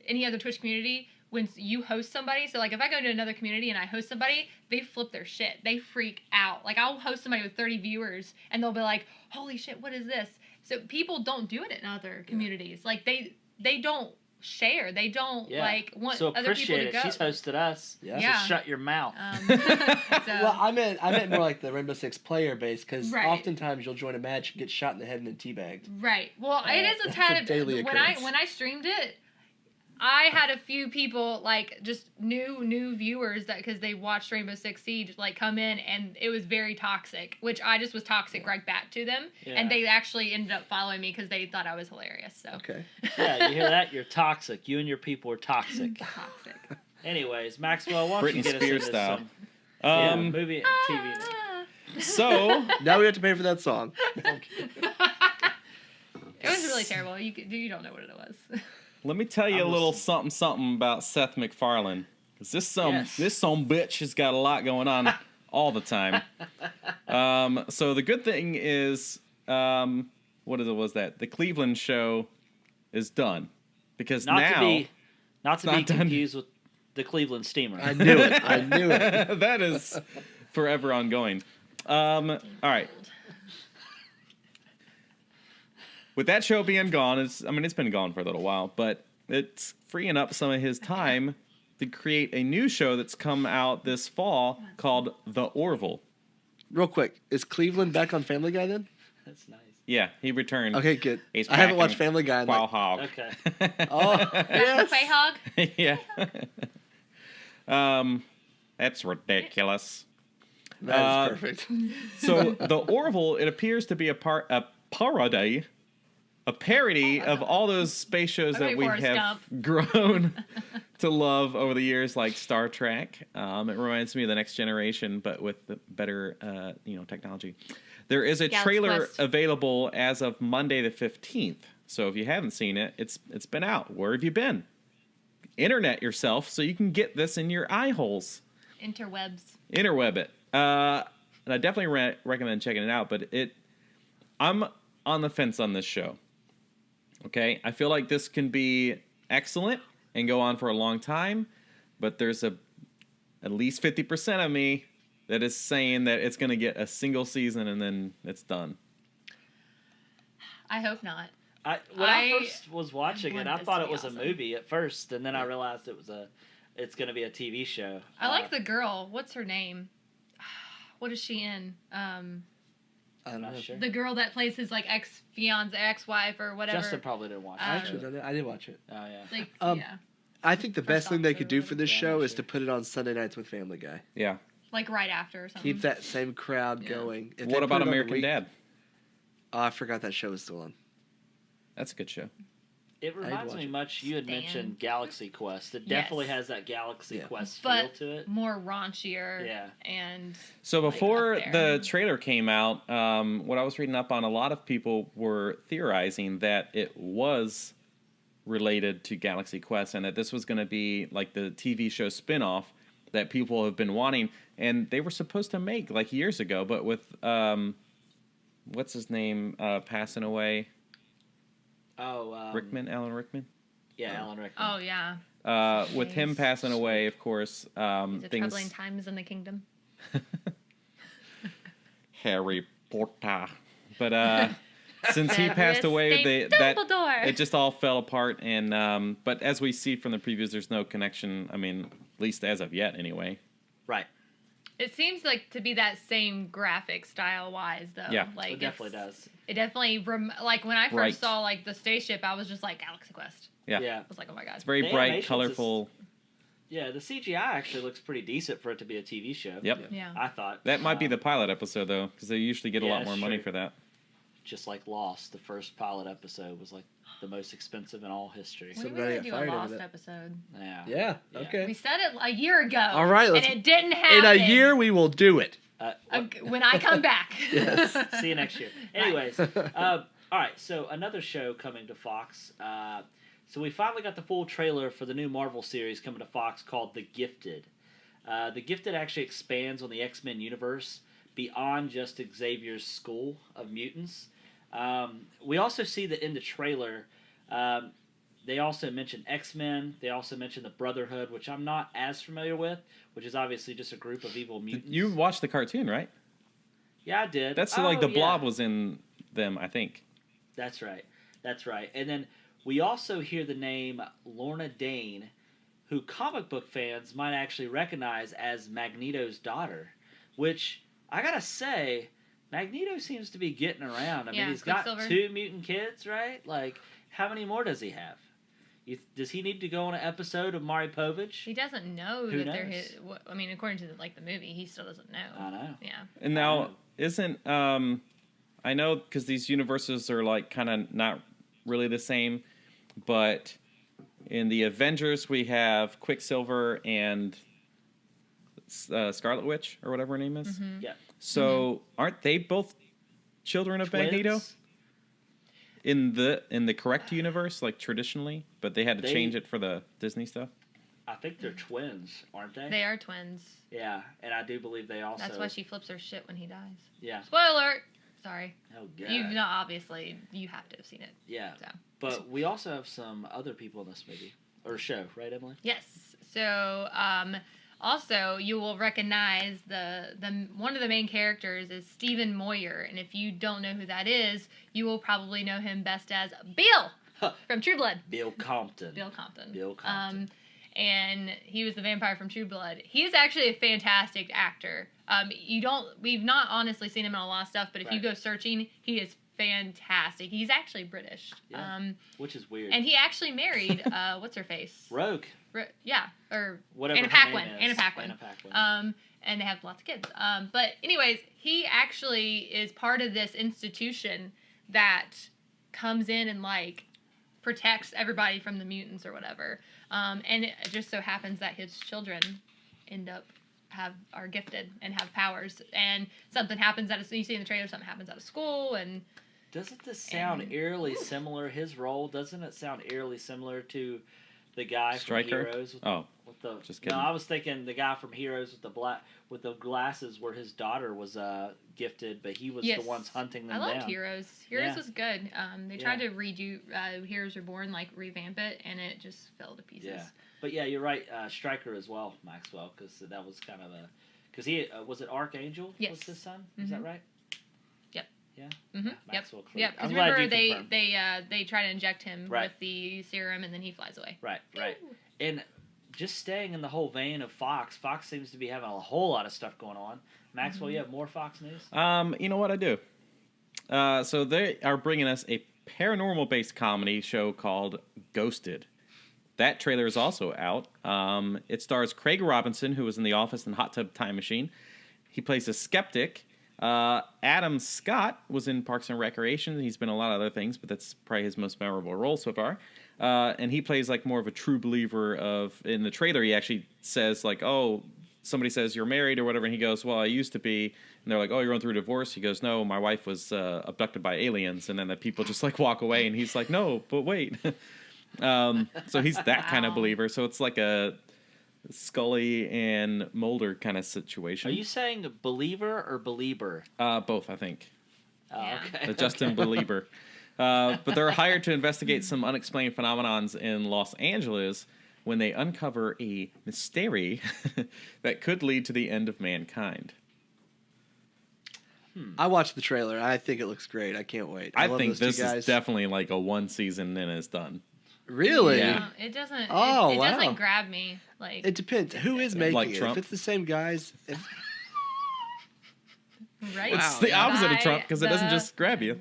any other Twitch community. When you host somebody, so like if I go to another community and I host somebody, they flip their shit. They freak out. Like I'll host somebody with 30 viewers and they'll be like, "Holy shit, what is this?" So people don't do it in other communities. Like they don't share. They don't like want so other people to appreciate go. it. She's hosted us. Yeah. Yeah. So shut your mouth. So, Well, I meant more like the Rainbow Six player base, because Right. oftentimes you'll join a match, get shot in the head, and then teabagged. right. Well, it is a That's tad a daily when occurrence. I streamed it. I had a few people like just new viewers that because they watched Rainbow Six Siege like come in, and it was very toxic, which I just was toxic right back to them, and they actually ended up following me because they thought I was hilarious. So Okay. Yeah, you hear that? You're toxic. You and your people are toxic. toxic. Anyways, Maxwell, why don't Britney you get Spears us into style. some movie and TV? So Now we have to pay for that song. It was really terrible. You don't know what it was. let me tell you a little something about Seth MacFarlane, because this some bitch has got a lot going on all the time. So the good thing is, the Cleveland show is done, because Not now to be not done. confused with the Cleveland Steamer. I knew it. I knew it. that is forever ongoing. All right. With that show being gone, it's been gone for a little while, but it's freeing up some of his time to create a new show that's come out this fall called The Orville. Real quick, is Cleveland back on Family Guy then? That's nice. Yeah, he returned. Okay, good. He's I haven't back watched in Family Guy in Wow like, Hog. Okay. oh, yes. Play hog. Yeah. That's ridiculous. That is perfect. So The Orville, it appears to be a parody. A parody of all those space shows that we have grown to love over the years, like Star Trek. It reminds me of The Next Generation, but with better, technology. There is a trailer available as of Monday the 15th. So if you haven't seen it, it's been out. Where have you been? Internet yourself so you can get this in your eye holes. Interweb it. And I definitely recommend checking it out. But I'm on the fence on this show. Okay, I feel like this can be excellent and go on for a long time, but there's at least 50% of me that is saying that it's going to get a single season and then it's done. I hope not. When I first was watching it, I thought it was awesome. a movie at first, and then I realized it's going to be a TV show. I like the girl. What's her name? What is she in? I'm not sure. The girl that plays his like ex-fiance, ex-wife, or whatever. Justin probably didn't watch it. Actually, I did watch it. Oh yeah. Like yeah. I think the best thing they could do Officer, for this yeah, show I'm is sure. to put it on Sunday nights with Family Guy. Yeah. Like right after or something. Keep that same crowd going. If they What put about it on the American week- Dad? Oh, I forgot that show was still on. That's a good show. It reminds watch me it. much. You had Stan. mentioned Galaxy Quest. It Yes. definitely has that Galaxy Quest but feel to it. more raunchier. Yeah. And So before up there. the trailer came out, what I was reading up on, a lot of people were theorizing that it was related to Galaxy Quest and that this was going to be like the TV show spinoff that people have been wanting, and they were supposed to make like years ago, but with what's his name passing away, Oh, Alan Rickman. Yeah, Alan Rickman. oh yeah. With him passing away, of course, It's a troubling times in the kingdom. Harry Potter. But since he passed away, it just all fell apart. And but as we see from the previews, there's no connection. I mean, at least as of yet, anyway. Right. It seems like to be that same graphic style wise, though. Yeah, like, it definitely does. It definitely like when I first Bright. saw like the spaceship, I was just like Galaxy Quest. Yeah. Yeah. I was like, oh my god. It's very The bright, animation's colorful. Yeah, the CGI actually looks pretty decent for it to be a TV show. Yep. Yeah. I thought. That might be the pilot episode, though, because they usually get a Yeah, lot more money sure. for that. Just like Lost, the first pilot episode was like the most expensive in all history. We Somebody were got gonna do a fired over Lost that. episode. Yeah. Yeah. Yeah. Okay. We said it a year ago. All right, let's- and it didn't happen. In a year, we will do it. When I come back. Yes. See you next year. Anyways, all right. So another show coming to Fox. So we finally got the full trailer for the new Marvel series coming to Fox called The Gifted. The Gifted actually expands on the X-Men universe beyond just Xavier's school of mutants. We also see that in the trailer, they also mention X-Men. They also mention the Brotherhood, which I'm not as familiar with, which is obviously just a group of evil mutants. You watched the cartoon, right? Yeah, I did. That's like the Blob was in them, I think. That's right. That's right. And then we also hear the name Lorna Dane, who comic book fans might actually recognize as Magneto's daughter, which I gotta say, Magneto seems to be getting around. I mean, he's got Quicksilver. 2 mutant kids, right? Like, how many more does he have? Does he need to go on an episode of Maury Povich? He doesn't know Who that they're knows? his. I mean, according to the movie, he still doesn't know. I know. Yeah. And now, isn't I know because these universes are like kind of not really the same, but in the Avengers we have Quicksilver and Scarlet Witch or whatever her name is. Mm-hmm. Yeah. So aren't they both children of Magneto Twins? in the correct universe, like traditionally? But they had to change it for the Disney stuff. I think they're twins, aren't they? They are twins. Yeah, and I do believe they also. That's why she flips her shit when he dies. Yeah. Spoiler alert. Sorry. Oh god. Obviously you have to have seen it. Yeah. So. But we also have some other people in this movie or show, right, Emily? Yes. So, also you will recognize the one of the main characters is Stephen Moyer, and if you don't know who that is, you will probably know him best as Bill from True Blood. Bill Compton. Bill Compton. Bill Compton. And he was the vampire from True Blood. He is actually a fantastic actor. We've not honestly seen him in a lot of stuff, but if you Right. go searching, he is fantastic. He's actually British. Yeah. Which is weird. And he actually married, what's her face? Rogue. Yeah, or Whatever Anna her Paquin. name is. Anna Paquin. Anna Paquin. And they have lots of kids. But anyways, he actually is part of this institution that comes in and like protects everybody from the mutants or whatever. And it just so happens that his children are gifted and have powers. And something happens you see in the trailer, something happens out of school, and Doesn't this sound eerily similar? His role, doesn't it sound eerily similar to the guy Stryker? from Heroes? With the just kidding. No, I was thinking the guy from Heroes with the glasses, where his daughter was gifted, but he was Yes. the ones hunting them I loved down. Heroes. Heroes Yeah. was good. They tried to redo Heroes Reborn, like revamp it, and it just fell to pieces. Yeah, but yeah, you're right. Stryker as well, Maxwell, because that was kind of because he was it Archangel? Yes. Was his son? Is that right? Yep. Yeah. Mm-hmm. Maxwell Yep. Cleave. Yep. Because I'm glad remember you confirmed. they try to inject him Right. with the serum, and then he flies away. Right. And just staying in the whole vein of Fox, Fox seems to be having a whole lot of stuff going on. Maxwell, you have more Fox news? You know what I do? So they are bringing us a paranormal-based comedy show called Ghosted. That trailer is also out. It stars Craig Robinson, who was in The Office and Hot Tub Time Machine. He plays a skeptic. Adam Scott was in Parks and Recreation. He's been in a lot of other things, but that's probably his most memorable role so far. And he plays like more of a true believer in the trailer. He actually says like, oh, somebody says you're married or whatever. And he goes, well, I used to be. And they're like, oh, you're going through a divorce. He goes, no, my wife was abducted by aliens. And then the people just like walk away. And he's like, no, but wait. So he's that kind of believer. So it's like a Scully and Mulder kind of situation. Are you saying believer or believer? Both, I think. Oh, Yeah. okay. The Justin Belieber. But they're hired to investigate some unexplained phenomenons in Los Angeles. when they uncover a mystery that could lead to the end of mankind. I watched the trailer. I think it looks great. I can't wait. I love think those two this guys. is definitely like a one season and it's done. Really? Yeah. It doesn't. Oh, it wow. doesn't grab me. Like It depends. Who is making Like it? Trump? If it's the same guys, right. It's the opposite of Trump because it doesn't The- just grab you.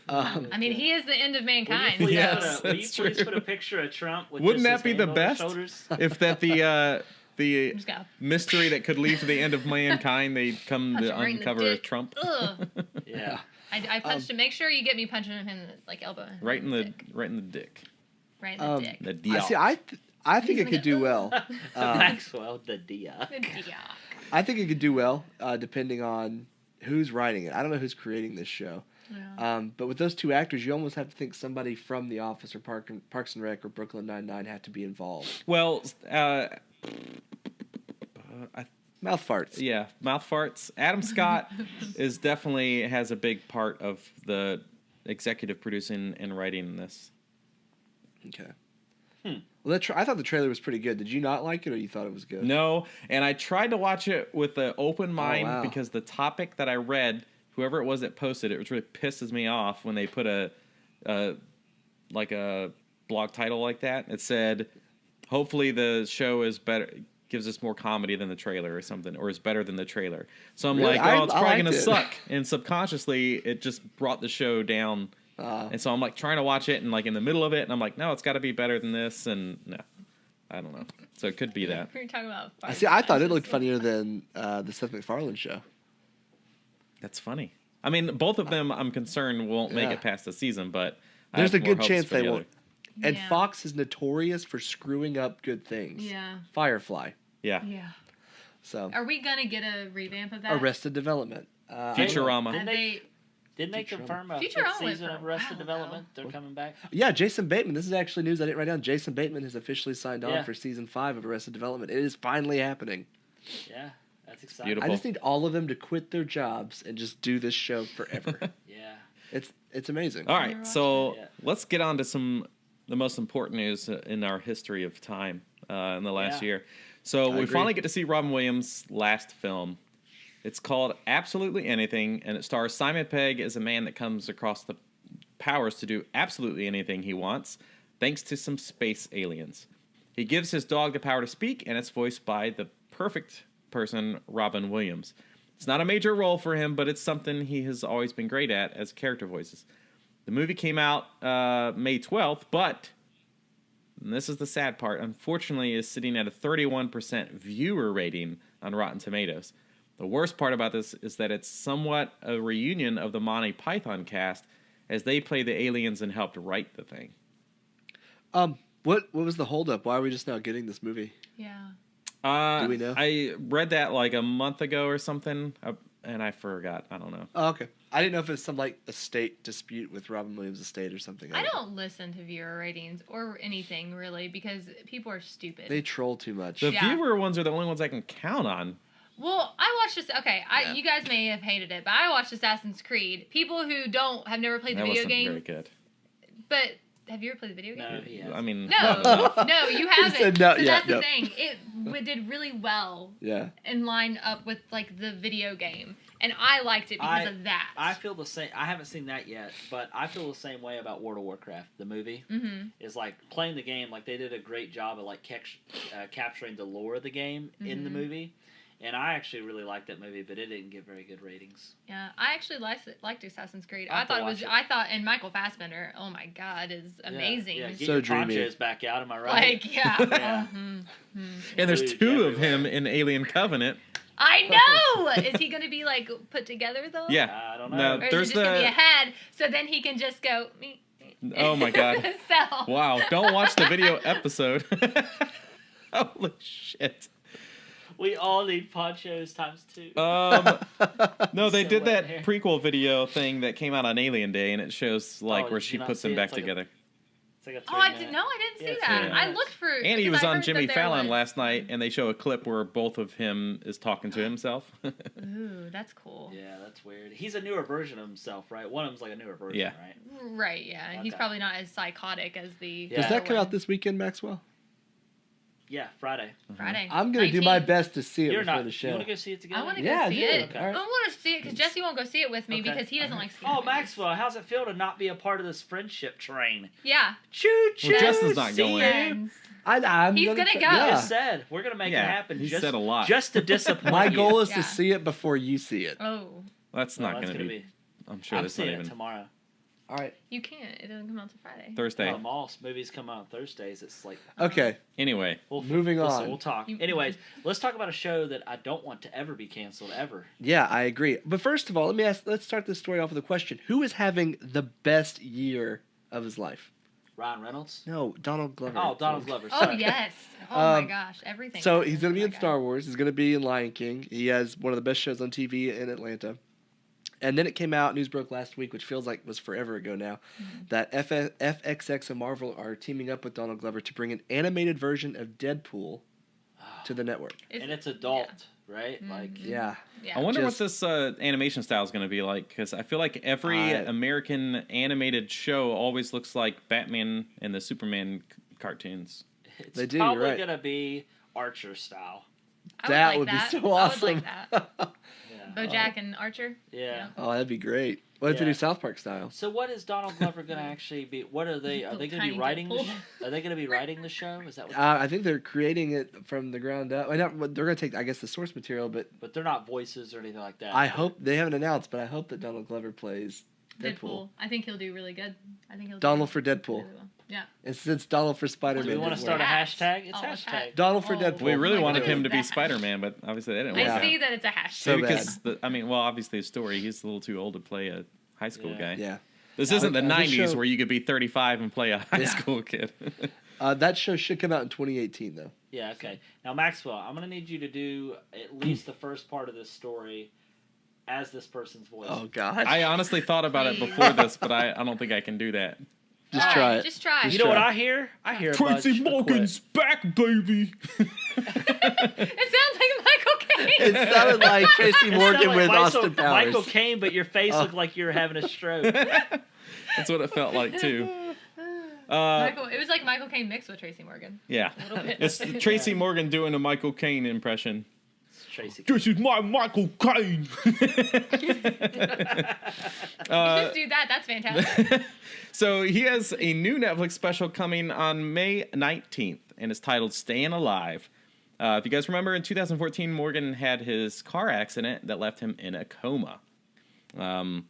I mean, he is the end of mankind. Will you Yes, will you that's please true. put a picture of Trump with Wouldn't just that his be the hand on his best? shoulders? If that the Just go. mystery that could lead to the end of mankind, they come Punch to him right in the uncover dick. Trump Ugh. Yeah. I punched him. Make sure you get me punching him in the elbow. right in the dick. right in the dick. Right in the dick. The I dick. see. I think He's it could do gonna well. Maxwell, the Dia. The dick. I think it could do well, depending on who's writing it. I don't know who's creating this show. Yeah. But with those two actors, you almost have to think somebody from The Office or Parks and Rec or Brooklyn Nine-Nine had to be involved. Well, Mouth farts. yeah, mouth farts. Adam Scott is definitely has a big part of the executive producing and writing this. Okay. Well, I thought the trailer was pretty good. Did you not like it, or you thought it was good? No, and I tried to watch it with an open mind wow. because the topic that I read, whoever it was that posted it, really pisses me off when they put a blog title like that. It said, "Hopefully the show is better, gives us more comedy than the trailer or something, or is better than the trailer." So I'm Really? like, "Oh, it's I probably liked gonna it. suck," and subconsciously it just brought the show down. And so I'm like trying to watch it and like in the middle of it, and I'm like, no, it's got to be better than this, and no, I don't know. So it could be that. We're talking about. I see. I thought it looked funnier than the Seth MacFarlane show. That's funny. I mean, both of them, I'm concerned, won't make Yeah. it past the season, but I There's a have more good hopes chance for they the won't. other. And Yeah. Fox is notorious for screwing up good things. Yeah. Firefly. Yeah. Yeah. So Are we gonna get a revamp of that? Arrested Development. Futurama. Have they? Didn't they confirm a Futurama fifth went season for of a Arrested while, Development? though. They're coming back. Yeah, Jason Bateman. This is actually news I didn't write down. Jason Bateman has officially signed on Yeah. for season 5 of Arrested Development. It is finally happening. Yeah, that's exciting. Beautiful. I just need all of them to quit their jobs and just do this show forever. Yeah. It's amazing. All right, so Yeah. let's get on to the most important news in our history of time in the last Yeah. year. So I we agree. finally get to see Robin Williams' last film. It's called Absolutely Anything, and it stars Simon Pegg as a man that comes across the powers to do absolutely anything he wants, thanks to some space aliens. He gives his dog the power to speak, and it's voiced by the perfect person, Robin Williams. It's not a major role for him, but it's something he has always been great at as character voices. The movie came out May 12th, but, and this is the sad part, unfortunately is sitting at a 31% viewer rating on Rotten Tomatoes. The worst part about this is that it's somewhat a reunion of the Monty Python cast as they play the aliens and helped write the thing. What was the holdup? Why are we just now getting this movie? Yeah. Do we know? I read that like a month ago or something, and I forgot. I don't know. Oh, okay. I didn't know if it's some like estate dispute with Robin Williams' estate or something. I don't listen to viewer ratings or anything really because people are stupid. They troll too much. The Yeah. viewer ones are the only ones I can count on. Well, I watched this. Okay, Yeah. you guys may have hated it, but I watched Assassin's Creed. People who have never played the That video wasn't game, very good. but have you ever played the video game? No, he has. I mean, No, no, you haven't. said no, so yeah, that's the no. thing. It did really well Yeah. and lined up with like the video game, and I liked it because of that. I feel the same. I haven't seen that yet, but I feel the same way about World of Warcraft. The movie is like playing the game. Like they did a great job of like capturing the lore of the game in the movie, and I actually really liked that movie, but it didn't get very good ratings. Yeah, I actually liked Assassin's Creed. I'll I have to thought it was. watch it. I thought, and Michael Fassbender. Oh my God, is amazing. Yeah, get So your dreamy. ponchos back out. Am I right? Like yeah. Yeah. and there's Luke two of him everywhere. in Alien Covenant. I know. Is he going to be like put together though? Yeah. I don't know. No, Or is there's it just going to be a the. head? So then he can just go. Me. Oh my God. So. Wow! Don't watch the video episode. Holy shit! We all need ponchos times 2. No, they So did wet that hair. prequel video thing that came out on Alien Day, and it shows like Oh, where did she you not puts see them it? back It's like a- together. It's like a Oh, I 3 didn't. minute. No, I didn't see Yeah, that. 3 I minutes. looked for. And he because was I on heard Jimmy that there Fallon was- last night, and they show a clip where both of him is talking to himself. Ooh, that's cool. Yeah, that's weird. He's a newer version of himself, right? One of them's like a newer version, Yeah. right? Right. Yeah. He's Okay. probably not as psychotic as the. Yeah. Does that come other out this weekend, Maxwell? Yeah, Friday. Friday. I'm going to do my 19th. best to see it You're before not. the show. You want to go see it together? I want to Yeah, go I see do. it. Okay. I don't want to see it because Jesse won't go see it with me Okay. because he doesn't like scary Oh, movies. Maxwell, how's it feel to not be a part of this friendship train? Yeah. Choo choo. Well, Justin's not see going. you. Friends. I'm He's gonna go. Yeah. Just said we're gonna make it happen. he just, said a lot. Just to disappoint My you. goal is Yeah. to see it before you see it. Oh, That's No, not that's going to gonna be. I'm sure I'm that's not seeing even it tomorrow. All right. you can't. It doesn't come out till Friday. Thursday. Well, most movies come out on Thursdays. It's like Okay. Anyway, Moving listen, on. We'll talk. You- Anyways, let's talk about a show that I don't want to ever be canceled ever. Yeah, I agree. But first of all, let's start this story off with a question. Who is having the best year of his life? Ryan Reynolds. No, Donald Glover. Oh, Donald Glover. Oh Sorry. yes. Oh Um, my gosh. Everything. So happens he's going to be with in that Star guy. Wars. He's going to be in Lion King. He has one of the best shows on TV in Atlanta. And then it came out, news broke last week, which feels like was forever ago now, that FXX and Marvel are teaming up with Donald Glover to bring an animated version of Deadpool to the network. And it's adult, right? Like Yeah. Yeah. I wonder Just- what this animation style is going to be like, because I feel like every American animated show always looks like Batman and the Superman cartoons. it's They do, you're probably right. gonna be Archer style. I That like would be that. so I would awesome. like that. Yeah. BoJack and Archer. Yeah. Oh, that'd be great. What if they Yeah. do South Park style? So what is Donald Glover gonna actually be? What are they? Are they gonna be Tiny writing? Deadpool. Are they gonna be writing the show? Is that what? I think they're creating it from the ground up. They're going to take, I guess, the source material, but But they're not voices or anything like that. I hope they haven't announced. But I hope that Donald Glover plays Deadpool. Deadpool. I think he'll do really good. I think he'll. Donald do for Deadpool. really well. Yeah. And since Donald for Spider-Man, Do we want to didn't start a work. hashtag? It's Oh, hashtag. Donald for Oh. Deadpool. We really my wanted goodness, him to be that- Spider-Man, but obviously that didn't work I out. see that it's a hashtag. So Maybe bad. because obviously his story, he's a little too old to play a high school guy. Yeah. This isn't the this 90s show- where you could be 35 and play a high Yeah. school kid. That show should come out in 2018, though. Yeah. Okay. Now Maxwell, I'm gonna need you to do at least the first part of this story as this person's voice. Oh, God. I honestly thought about it before this, but I don't think I can do that. Just All try right, it. Just try. You know what I hear? I hear a bunch of quit. back, baby. It sounds like Michael Caine. It sounded like Tracy It Morgan sounded like with Michael, Austin Powers. Michael Caine, but your face looked like you were having a stroke. That's what it felt like too. It was like Michael Caine mixed with Tracy Morgan. Yeah, A little bit. it's Tracy Morgan doing a Michael Caine impression. Tracy. This is my Michael Caine. Just do that. That's fantastic. So he has a new Netflix special coming on May 19th, and it's titled "Staying Alive." If you guys remember, in 2014, Morgan had his car accident that left him in a coma. When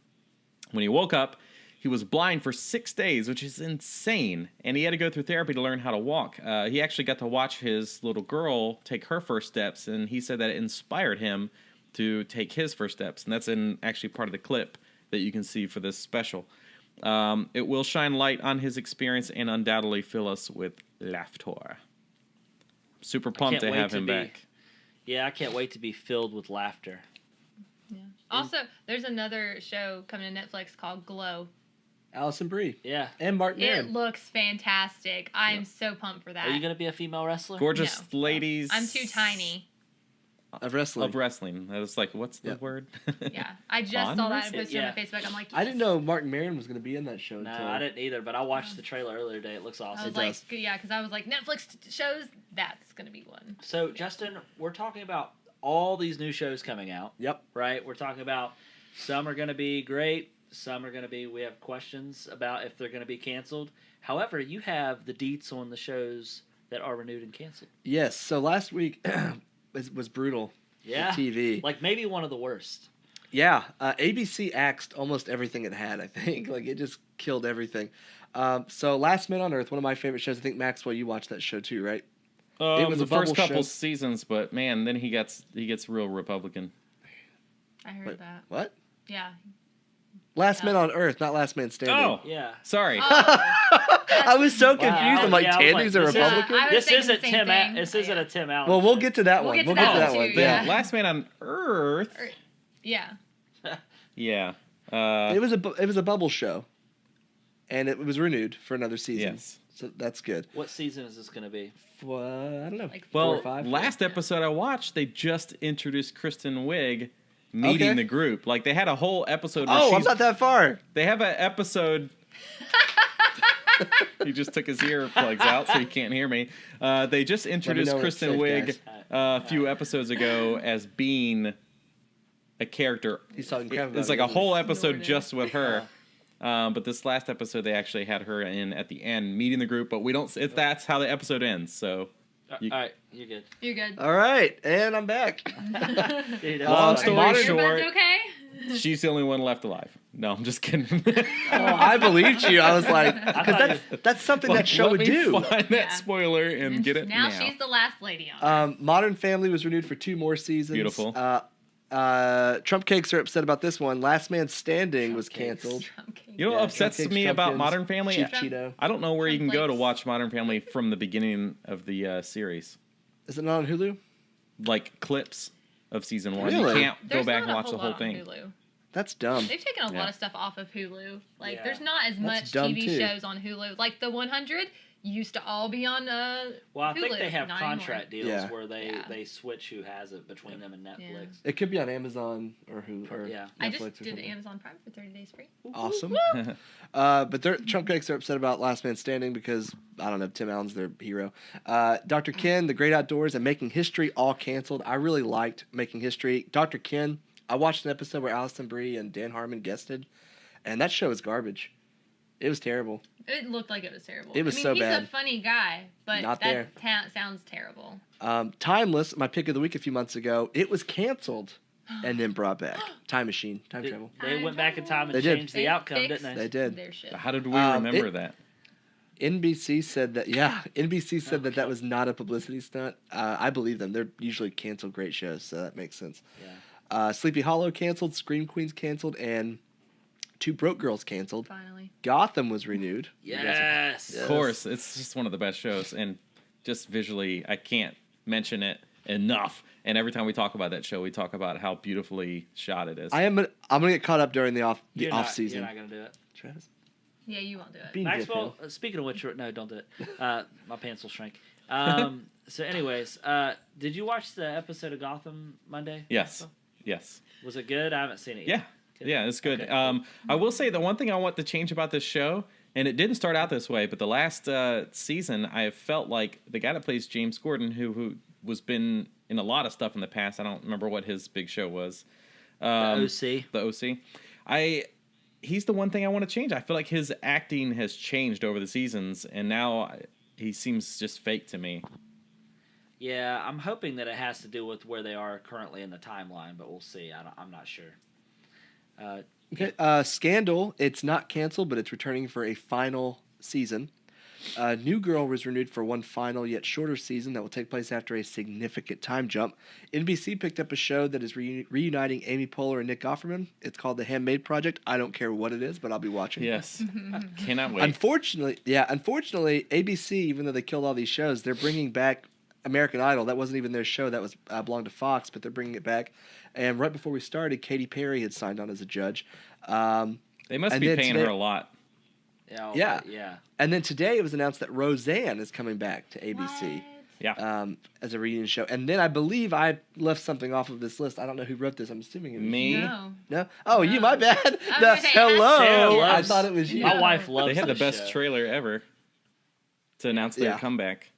he woke up, he was blind for 6 days, which is insane, and he had to go through therapy to learn how to walk. He actually got to watch his little girl take her first steps, and he said that it inspired him to take his first steps, and that's in actually part of the clip that you can see for this special. It will shine light on his experience and undoubtedly fill us with laughter. Super pumped can't to wait have to him be- back. Yeah, I can't wait to be filled with laughter. Also, there's another show coming to Netflix called Glow. Allison Brie. Yeah. And Martin It Maron. looks fantastic. I'm so pumped for that. Are you gonna be a female wrestler? Gorgeous No. ladies. I'm too tiny. Of wrestling. Of wrestling. That's like, what's the Yep. word? Yeah, I just On saw that wrestling? posted on my Facebook. I'm like, I didn't yes. know Martin Maron was going to be in that show. No, until... I didn't either. But I watched the trailer earlier today. It looks I awesome. was like, yeah, because I was like, Netflix shows, that's gonna be one. So, Justin, we're talking about all these new shows coming out, Yep. right? We're talking about some are going to be great, some are going to be, we have questions about if they're going to be canceled. However, you have the deets on the shows that are renewed and canceled. Yes. So last week was brutal. Yeah. For TV. Like maybe one of the worst. Yeah. ABC axed almost everything it had, I think. Like, it just killed everything. So Last Man on Earth, one of my favorite shows. I think, Maxwell, you watched that show too, right? It was the a bubble first couple show. seasons, but man, then he gets real Republican. I heard Wait, that. What? Yeah. Last Man on Earth, not Last Man Standing. Oh, Yeah. sorry. I was so confused. Wow. I'm like, Yeah, I was Tandy's like, a this Republican? I was This thinking isn't the same Tim. thing. This isn't a Tim Allen. Well, we'll show. get to that We'll one. get to We'll that get to that one one. too, But yeah. Last Man on Earth. Yeah. Yeah. It was a bubble show, and it was renewed for another season. Yes. So that's good. What season is this going to be? I don't know. Like 4 or Well, 5. last episode I watched, they just introduced Kristen Wiig meeting Okay. the group. Like they had a whole episode. Where Oh, I'm she's, not that far. They have an episode. He just took his earplugs out so he can't hear me. They just introduced know when it's Kristen safe, Wiig guys. a few episodes ago as being a character. He's talking crap It's about like a it. whole episode Snorted. just with her. But this last episode, they actually had her in at the end, meeting the group. But we don't. That's how the episode ends. So All right, you're good. You're good. All right, and I'm back. Dude, Long that's story fine. Your short, butt's okay? she's the only one left alive. No, I'm just kidding. I believed you. I was like, because that's something that show Let would me do. find Yeah. that spoiler and get it now. now. She's the last lady on. Modern Family was renewed for 2 more seasons. Beautiful. Trump cakes are upset about this one. Last Man Standing was cakes. canceled. You know what Yeah, upsets Trump cakes, me Trump about kids, Modern Family? Chief Cheeto. I don't know where you can go to Cornflakes. watch Modern Family from the beginning of the series. Is it not on Hulu? Like clips of season 1. Really? You can't There's go back not and a watch the whole lot thing. on Hulu. That's dumb. They've taken a Yeah. lot of stuff off of Hulu. Like, Yeah. there's not as much dumb, TV too. shows on Hulu. Like, the 100 used to all be on Well, I Hulu. think they have Not contract deals Yeah. where they, Yeah. they switch who has it between them and Netflix. It could be on Amazon or Hulu or Yeah. I Netflix just or did something. Amazon Prime for 30 days free. Awesome. But Trump cakes are upset about Last Man Standing because, I don't know, Tim Allen's their hero. Dr. Ken, The Great Outdoors, and Making History all canceled. I really liked Making History. Dr. Ken, I watched an episode where Alison Brie and Dan Harmon guested, and that show is garbage. It was terrible. It looked like it was terrible. It was I mean, so he's bad. a funny guy, but Not there. that sounds terrible. Timeless, my pick of the week a few months ago, it was canceled and then brought back. Time Machine, time travel. They went back in time and They did. changed the outcome, didn't fixed they? They did. Their shit. How did we Um, remember it- that? NBC said that, NBC said that was not a publicity stunt. I believe them. They're usually canceled great shows, so that makes sense. Yeah. Sleepy Hollow canceled, Scream Queens canceled, and Two Broke Girls canceled. Finally. Gotham was renewed. Yes. Of course, it's just one of the best shows, and just visually, I can't mention it enough. And every time we talk about that show, we talk about how beautifully shot it is. I'm gonna get caught up during the off You're season. You're not going to do it. Travis, Yeah, you won't do it. Bean Maxwell, dip, speaking of which, no, don't do it. My pants will shrink. So, anyways, did you watch the episode of Gotham Monday? Yes. Yes. Was it good? I haven't seen it Yeah. yet. Yeah, it's good. Okay. I will say the one thing I want to change about this show, and it didn't start out this way, but the last season, I have felt like the guy that plays James Gordon, who was been in a lot of stuff in the past, I don't remember what his big show was. The OC. The OC. He's the one thing I want to change. I feel like his acting has changed over the seasons, and now he seems just fake to me. Yeah, I'm hoping that it has to do with where they are currently in the timeline, but we'll see. I'm not sure. Okay. Scandal, it's not canceled, but it's returning for a final season. New Girl was renewed for one final yet shorter season that will take place after a significant time jump. NBC picked up a show that is reuniting Amy Poehler and Nick Offerman. It's called The Handmaid Project. I don't care what it is, but I'll be watching. Yes. Cannot wait. Unfortunately, ABC, even though they killed all these shows, they're bringing back American Idol. That wasn't even their show. That was belonged to Fox, but they're bringing it back. And right before we started, Katy Perry had signed on as a judge. They must and be then paying today- her a lot. Yeah. Yeah. And then today it was announced that Roseanne is coming back to ABC Yeah. as a reunion show. And then I believe I left something off of this list. I don't know who wrote this. I'm assuming it was Me? No. No? Oh, you, my bad. gonna say, Hello. Sarah I loves- thought it was you. My wife loves They had the this best show. trailer ever to announce their Yeah. comeback.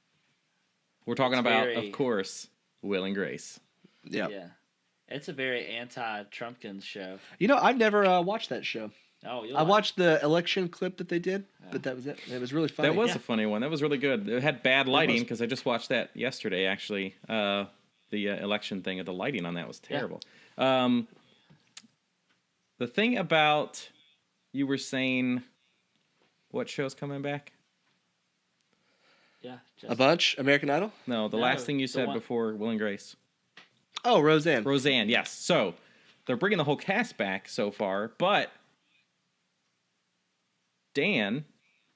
We're talking It's about, very- of course, Will and Grace. Yeah. Yeah. It's a very anti-Trumpkins show. You know, I've never watched that show. Oh, you'll I like watched the election clip that they did, but that was it. It was really funny. That was Yeah. a funny one. That was really good. It had bad lighting because I just watched that yesterday, actually. The election thing, the lighting on that was terrible. The thing about, you were saying, what show's coming back? Yeah. A bunch? American Idol? No, the No, last thing you the said one- before Will and Grace. Oh, Roseanne. Roseanne, yes. So, they're bringing the whole cast back so far, but Dan,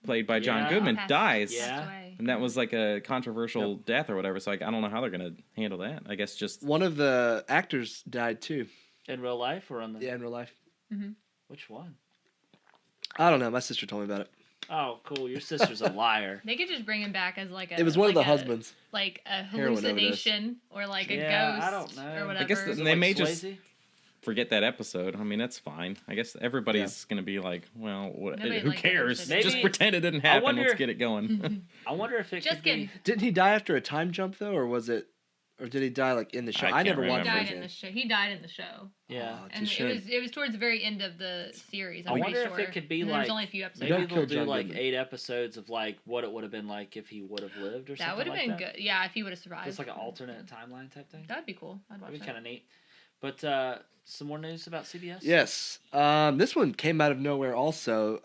played by John Yeah. Goodman, Passed- dies. Yeah. passed away. And that was like a controversial death or whatever, so I don't know how they're going to handle that. I guess just... One of the actors died too. In real life or on the... Yeah, in real life. Which one? I don't know. My sister told me about it. Oh, cool. Your sister's a liar. They could just bring him back as like a. It was one of the like a- husbands. Like a Heroin overdose. hallucination or like a Yeah, ghost I don't know. or I whatever. guess Is it They like may just- Swayze? forget that episode. I mean, that's fine. I guess everybody's going to be like, well, Nobody who liked that cares? episode. Just Maybe- pretend it didn't I happen. wonder- Let's get it going. I wonder if it Just could be. kidding. Didn't he die after a time jump though, or did he die like in the show? I I can't never remember. watched He died it. in the show. He died in the show. Yeah. Oh, it's a And shame. it was towards the very end of the series. I'm I pretty wonder sure. if it could be And like there's only a few episodes. Don't maybe kill they'll do John like Goodman. 8 episodes of like what it would have been like if he would have lived or something. That would have like been that. good. Yeah, if he would have survived. Just like an alternate timeline type thing. That'd be cool. I'd watch That'd be that. kind of neat. But some more news about CBS. Yes. This one came out of nowhere also.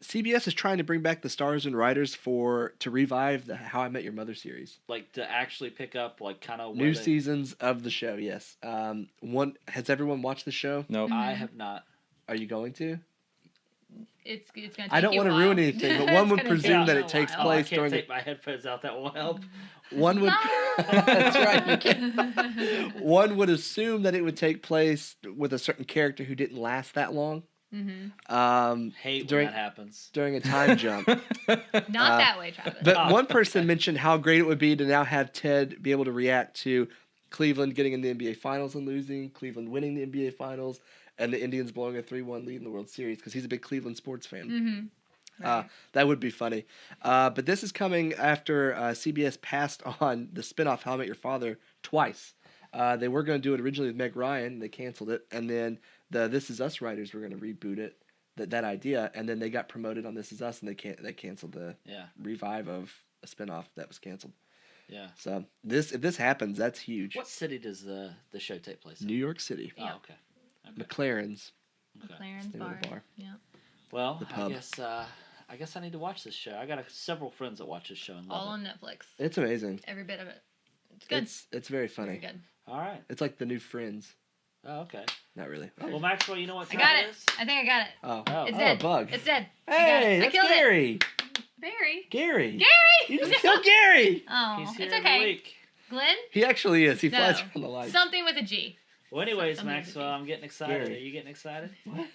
CBS is trying to bring back the stars and writers to revive the How I Met Your Mother series. Like to actually pick up like kind of New seasons of the show, yes. Has everyone watched the show? Nope. I have not. Are you going to? It's gonna take I don't want to ruin anything, but one would presume that it takes Oh, I place can't during take my headphones out. That won't help. one would That's right. You can't. can't. One would assume that it would take place with a certain character who didn't last that long. Hate during when that happens. during a time jump. Not that way, Travis. But one person mentioned how great it would be to now have Ted be able to react to Cleveland getting in the NBA Finals and losing, Cleveland winning the NBA Finals, and the Indians blowing a 3-1 lead in the World Series because he's a big Cleveland sports fan. That would be funny. But this is coming after CBS passed on the spinoff How I Met Your Father twice. They were going to do it originally with Meg Ryan. They canceled it. And then the This Is Us writers were going to reboot it, that idea. And then they got promoted on This Is Us, and they canceled the revive of a spinoff that was canceled. Yeah. So if this happens, that's huge. What city does the show take place in? New York City. Oh, okay. McLaren's. McLaren's Name of the bar. Yeah. Well, The pub. I guess I need to watch this show. I got several friends that watch this show and love All it. on Netflix. It's amazing. Every bit of it. It's good. It's very funny. Very good. All right. It's like the new Friends. Oh, okay. Not really. Well, Maxwell, you know what I time got it it. is? I think I got it. Oh, Oh. It's oh, dead. bug. It's dead. Hey, I got it. I that's killed Gary. Barry. Gary. Gary. You just killed Gary. Oh, He's here it's every okay. week. Glenn. He actually is. He No. flies around the lights. Something with a G. Well, anyways, Something Maxwell, to do. I'm getting excited. Gary. Are you getting excited? What?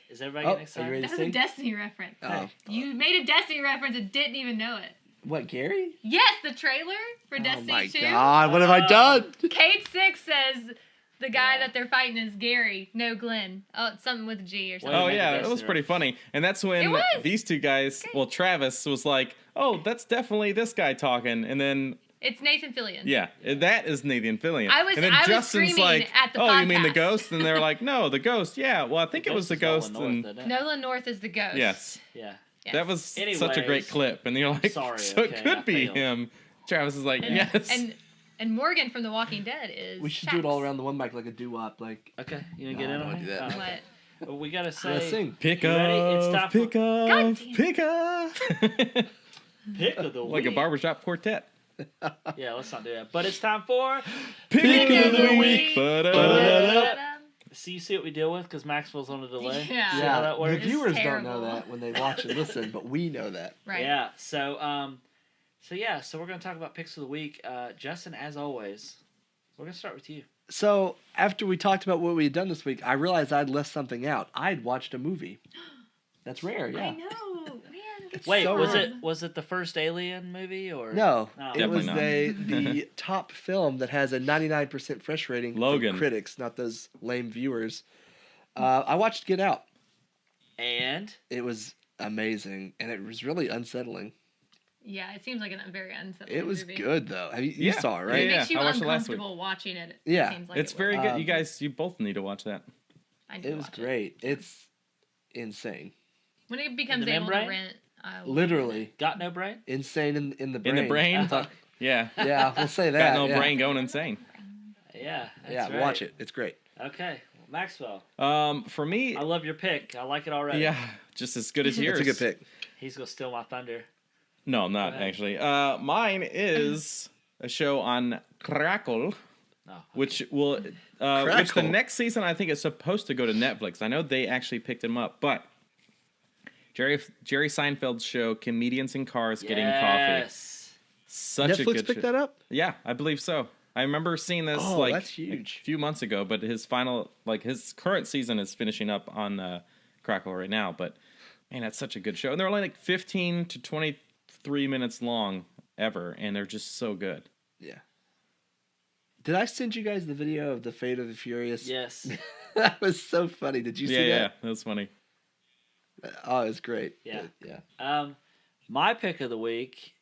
Is everybody Oh, getting are excited? you ready That to was a sing? Destiny reference. Oh. You made a Destiny reference and didn't even know it. What, Gary? Yes, the trailer for Oh Destiny my 2. God! What have I done? Kate 6 says the guy that they're fighting is Gary, no Glenn. Oh, it's something with a G or something. Oh Make a yeah, it Destiny was pretty funny. And that's It when was. these two guys, well, Travis was like, "Oh, that's definitely this guy talking," and then It's Nathan Fillion. yeah, that is Nathan Fillion. I was- and then I was Justin's screaming like, at the "Oh, you mean the podcast." ghost?" And they're like, "No, the ghost. Yeah, well, I think it was the ghost." And Nolan North is the ghost. yes, Yeah. Yes. that was such a Anyways. great clip. And you're like, Sorry, "So okay, it could I be failed. him." Travis is like, And, "Yes." and Morgan from The Walking Dead is. We should do it all Shax. around the one mic like a doo-wop. Like, Okay, you gonna No, get I in don't on wanna do it? that. Oh, okay. What? Well, we gotta yeah, say sing. Pick You ready? It's time up, for- pick God up, damn. pick up. pick of the Like a week. barbershop quartet. Yeah, let's not do that. But it's time for. Pick of the week. Ba-da-da-da. See what we deal with because Maxwell's on a delay. Yeah. See how that the works? viewers don't terrible. know that when they watch and listen, but we know that. Right. Yeah. So we're gonna talk about picks of the week. Justin, as always, we're gonna start with you. So after we talked about what we had done this week, I realized I'd left something out. I'd watched a movie. That's rare, yeah. I know, man. It's Wait, so was rare. it the first Alien movie or No, Oh. it was Definitely the top film that has a 99% fresh rating Logan. from critics, not those lame viewers. I watched Get Out. And It was amazing, and it was really unsettling. Yeah, it seems like a very unsettling It was movie. good though. You Yeah. saw it, It right? Yeah. makes you I watched it last week. uncomfortable watching it. Yeah. It seems like It's it very would. good. You guys, you both need to watch that. I need It to was watch great. It's insane. When it becomes the able to membrane? rent, I will Literally got no brain? insane in the brain. In the brain? Uh-huh. Yeah. Yeah, we'll say that. Got no yeah. brain going insane. Yeah. That's Yeah, right. watch it. It's great. Okay, well, Maxwell. For me, I love your pick. I like it already. yeah, just as good as yours. That's a good pick. He's gonna steal my thunder. No, I'm not Go ahead. actually. Mine is a show on Crackle, No. which will, which the Crackle? next season I think is supposed to go to Netflix. I know they actually picked him up, but Jerry Seinfeld's show, Comedians in Cars Getting Coffee. Yes. Such a Netflix good picked show. that up? Yeah, I believe so. I remember seeing this Oh, like that's huge. a few months ago, but his current season is finishing up on Crackle right now. But man, that's such a good show, and they're only like 15 to 23 minutes long ever, and they're just so good. Yeah. Did I send you guys the video of the Fate of the Furious? Yes. That was so funny. Did you see that? Yeah, that was funny. Oh, it was great. Yeah. Yeah. My pick of the week,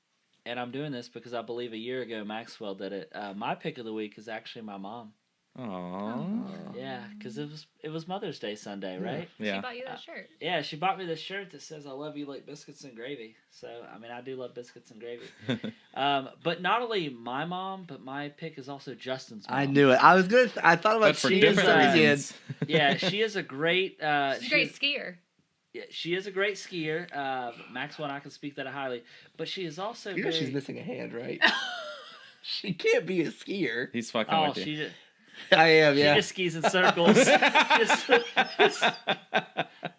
and I'm doing this because I believe a year ago Maxwell did it. My pick of the week is actually my mom. Aww. Yeah, because it was Mother's Day Sunday, right? Yeah. She bought you that shirt. Yeah, she bought me this shirt that says "I love you like biscuits and gravy." So I mean, I do love biscuits and gravy. But not only my mom, but my pick is also Justin's mom. I knew it. I thought about But for she different again. reasons. Yeah, she is a great. She's a great skier. Yeah, she is a great skier. Maxwell and I can speak that highly. But she is also. You know she's missing a hand, right? She can't be a skier. He's fucking Oh, with you. she just. I am, yeah. She just skis in circles.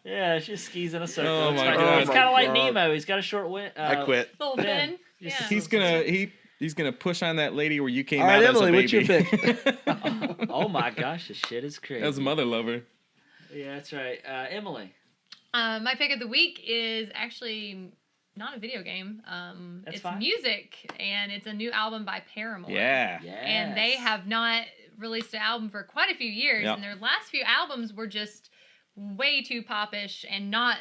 Yeah, she skis in a circle. Oh my it's God. kind of like God. Nemo. He's got a short win. I quit. Little Yeah. fin. Yeah. He's gonna push on that lady where you came All right, out Emily, as a what's baby. your pick? Oh my gosh, this shit is crazy. As a mother lover. Yeah, that's right. Emily. My pick of the week is actually not a video game. That's It's fine. music, and it's a new album by Paramore. Yeah. And they have not released an album for quite a few years, Yep. and their last few albums were just way too popish and not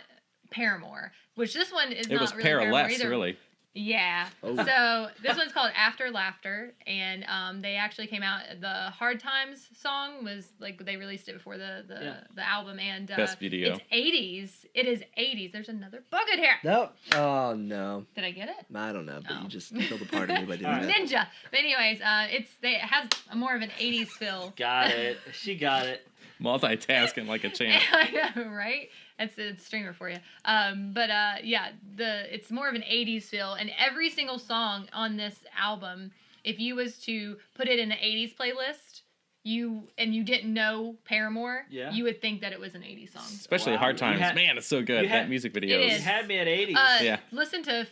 Paramore, which this one is It not was really Paramore Paraless, either. really. Yeah. Oh. So this one's called After Laughter, and they actually came out. The Hard Times song was like they released it before the album, and Best video. It's 80s. It is 80s. There's another bug in here. No. Oh, no. Did I get it? I don't know, but Oh. you just killed a part of me by doing All right. that. Ninja. But anyways, it has more of an 80s feel. Got it. She got it. Multitasking like a champ. I know, right? It's a streamer for you. It's more of an 80s feel, and every single song on this album, if you was to put it in an 80s playlist, you didn't know Paramore, Yeah. you would think that it was an 80s song. Especially Wow. Hard Times. You had- Man, it's so good. you had- That music video It You is. is. had me at 80s. Yeah. Listen to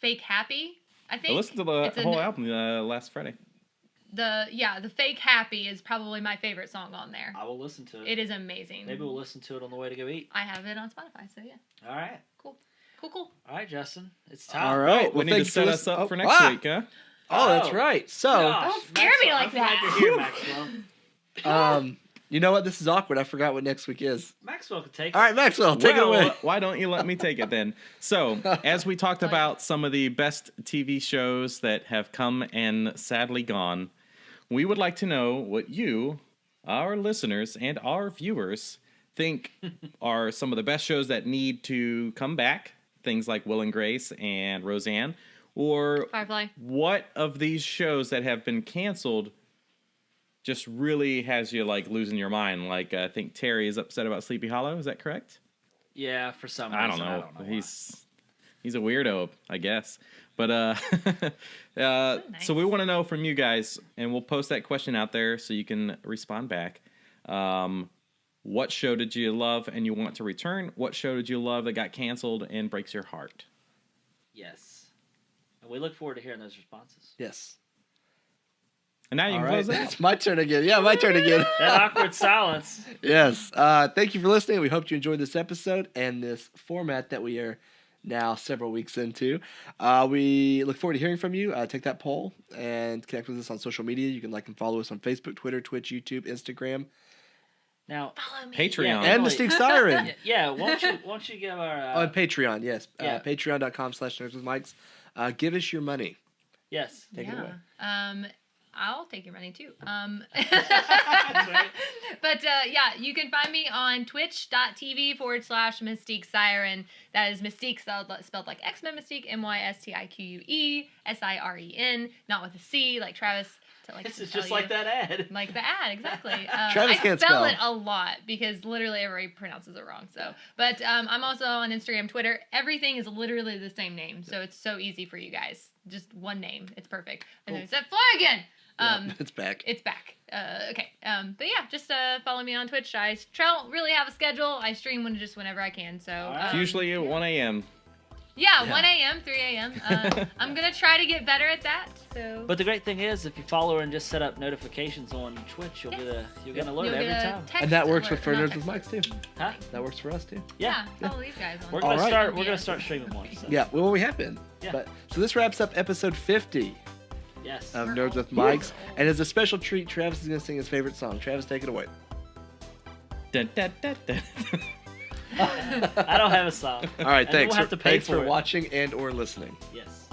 Fake Happy, I think. I listened to It's the a whole n- album last Friday. The Fake Happy is probably my favorite song on there. I will listen to it. It is amazing. Maybe we'll listen to it on the way to go eat. I have it on Spotify, so yeah. All right. Cool. All right, Justin. It's time. All right. We need to thanks set for us up listening. for next week, huh? Oh, that's Oh. right. So, Gosh, Don't scare me Maxwell, like I'm glad that. you're here, Maxwell. you know what? This is awkward. I forgot what next week is. Maxwell can take All right, Maxwell, take it away. Well, why don't you let me take it then? So, as we talked about some of the best TV shows that have come and sadly gone, we would like to know what you, our listeners, and our viewers think are some of the best shows that need to come back. Things like Will and Grace and Roseanne. Or Firefly. what of these shows that have been canceled just really has you like losing your mind? Like I think Terry is upset about Sleepy Hollow. Is that correct? Yeah, for some I reason. don't know. why. He's a weirdo, I guess. But so we want to know from you guys, and we'll post that question out there so you can respond back. What show did you love and you want to return? What show did you love that got canceled and breaks your heart? Yes. And we look forward to hearing those responses. Yes. And now you All can right. close it out. It's my turn again. Yeah, my turn again. That awkward silence. Yes. Thank you for listening. We hope you enjoyed this episode and this format that we are now several weeks into. We look forward to hearing from you. Take that poll and connect with us on social media. You can like and follow us on Facebook, Twitter, Twitch, YouTube, Instagram, Now, Follow me. Patreon. Yeah, and Emily- Mystique Siren. yeah, won't you give our On Patreon, yes. Yeah. Patreon.com/nerdswithmics. Give us your money. yes. Take it away. I'll take your money too. right. But you can find me on twitch.tv/MystiqueSIren. That is Mystique spelled like X-Men Mystique, MystiqueSIren, not with a C like Travis. This is just like that ad. Like the ad, exactly. Travis I can't spell spell. it a lot because literally everybody pronounces it wrong. So, but I'm also on Instagram, Twitter. Everything is literally the same name, so it's so easy for you guys. Just one name, it's perfect. And then it's that fly again. It's back. It's back. Okay. But yeah, just follow me on Twitch. I don't really have a schedule. I stream whenever I can. So It's usually at 1 a.m. Yeah, 1 a.m., 3 a.m. I'm gonna try to get better at that. So. But the great thing is, if you follow her and just set up notifications on Twitch, you'll get an alert You'll every get a time. text And that works alert, for not Nerds text with Mics too. Huh? That works for us too. Yeah, follow these guys on. We're gonna All right. start. We're Yeah. gonna start streaming more. So. Yeah, well, we have been. Yeah. But so this wraps up episode 50 Yes. of Nerds with Mics, and as a special treat, Travis is going to sing his favorite song. Travis, take it away. Dun, dun, dun, dun. I don't have a song. All right, And thanks. we'll have to pay Thanks for it. watching and or listening. Yes.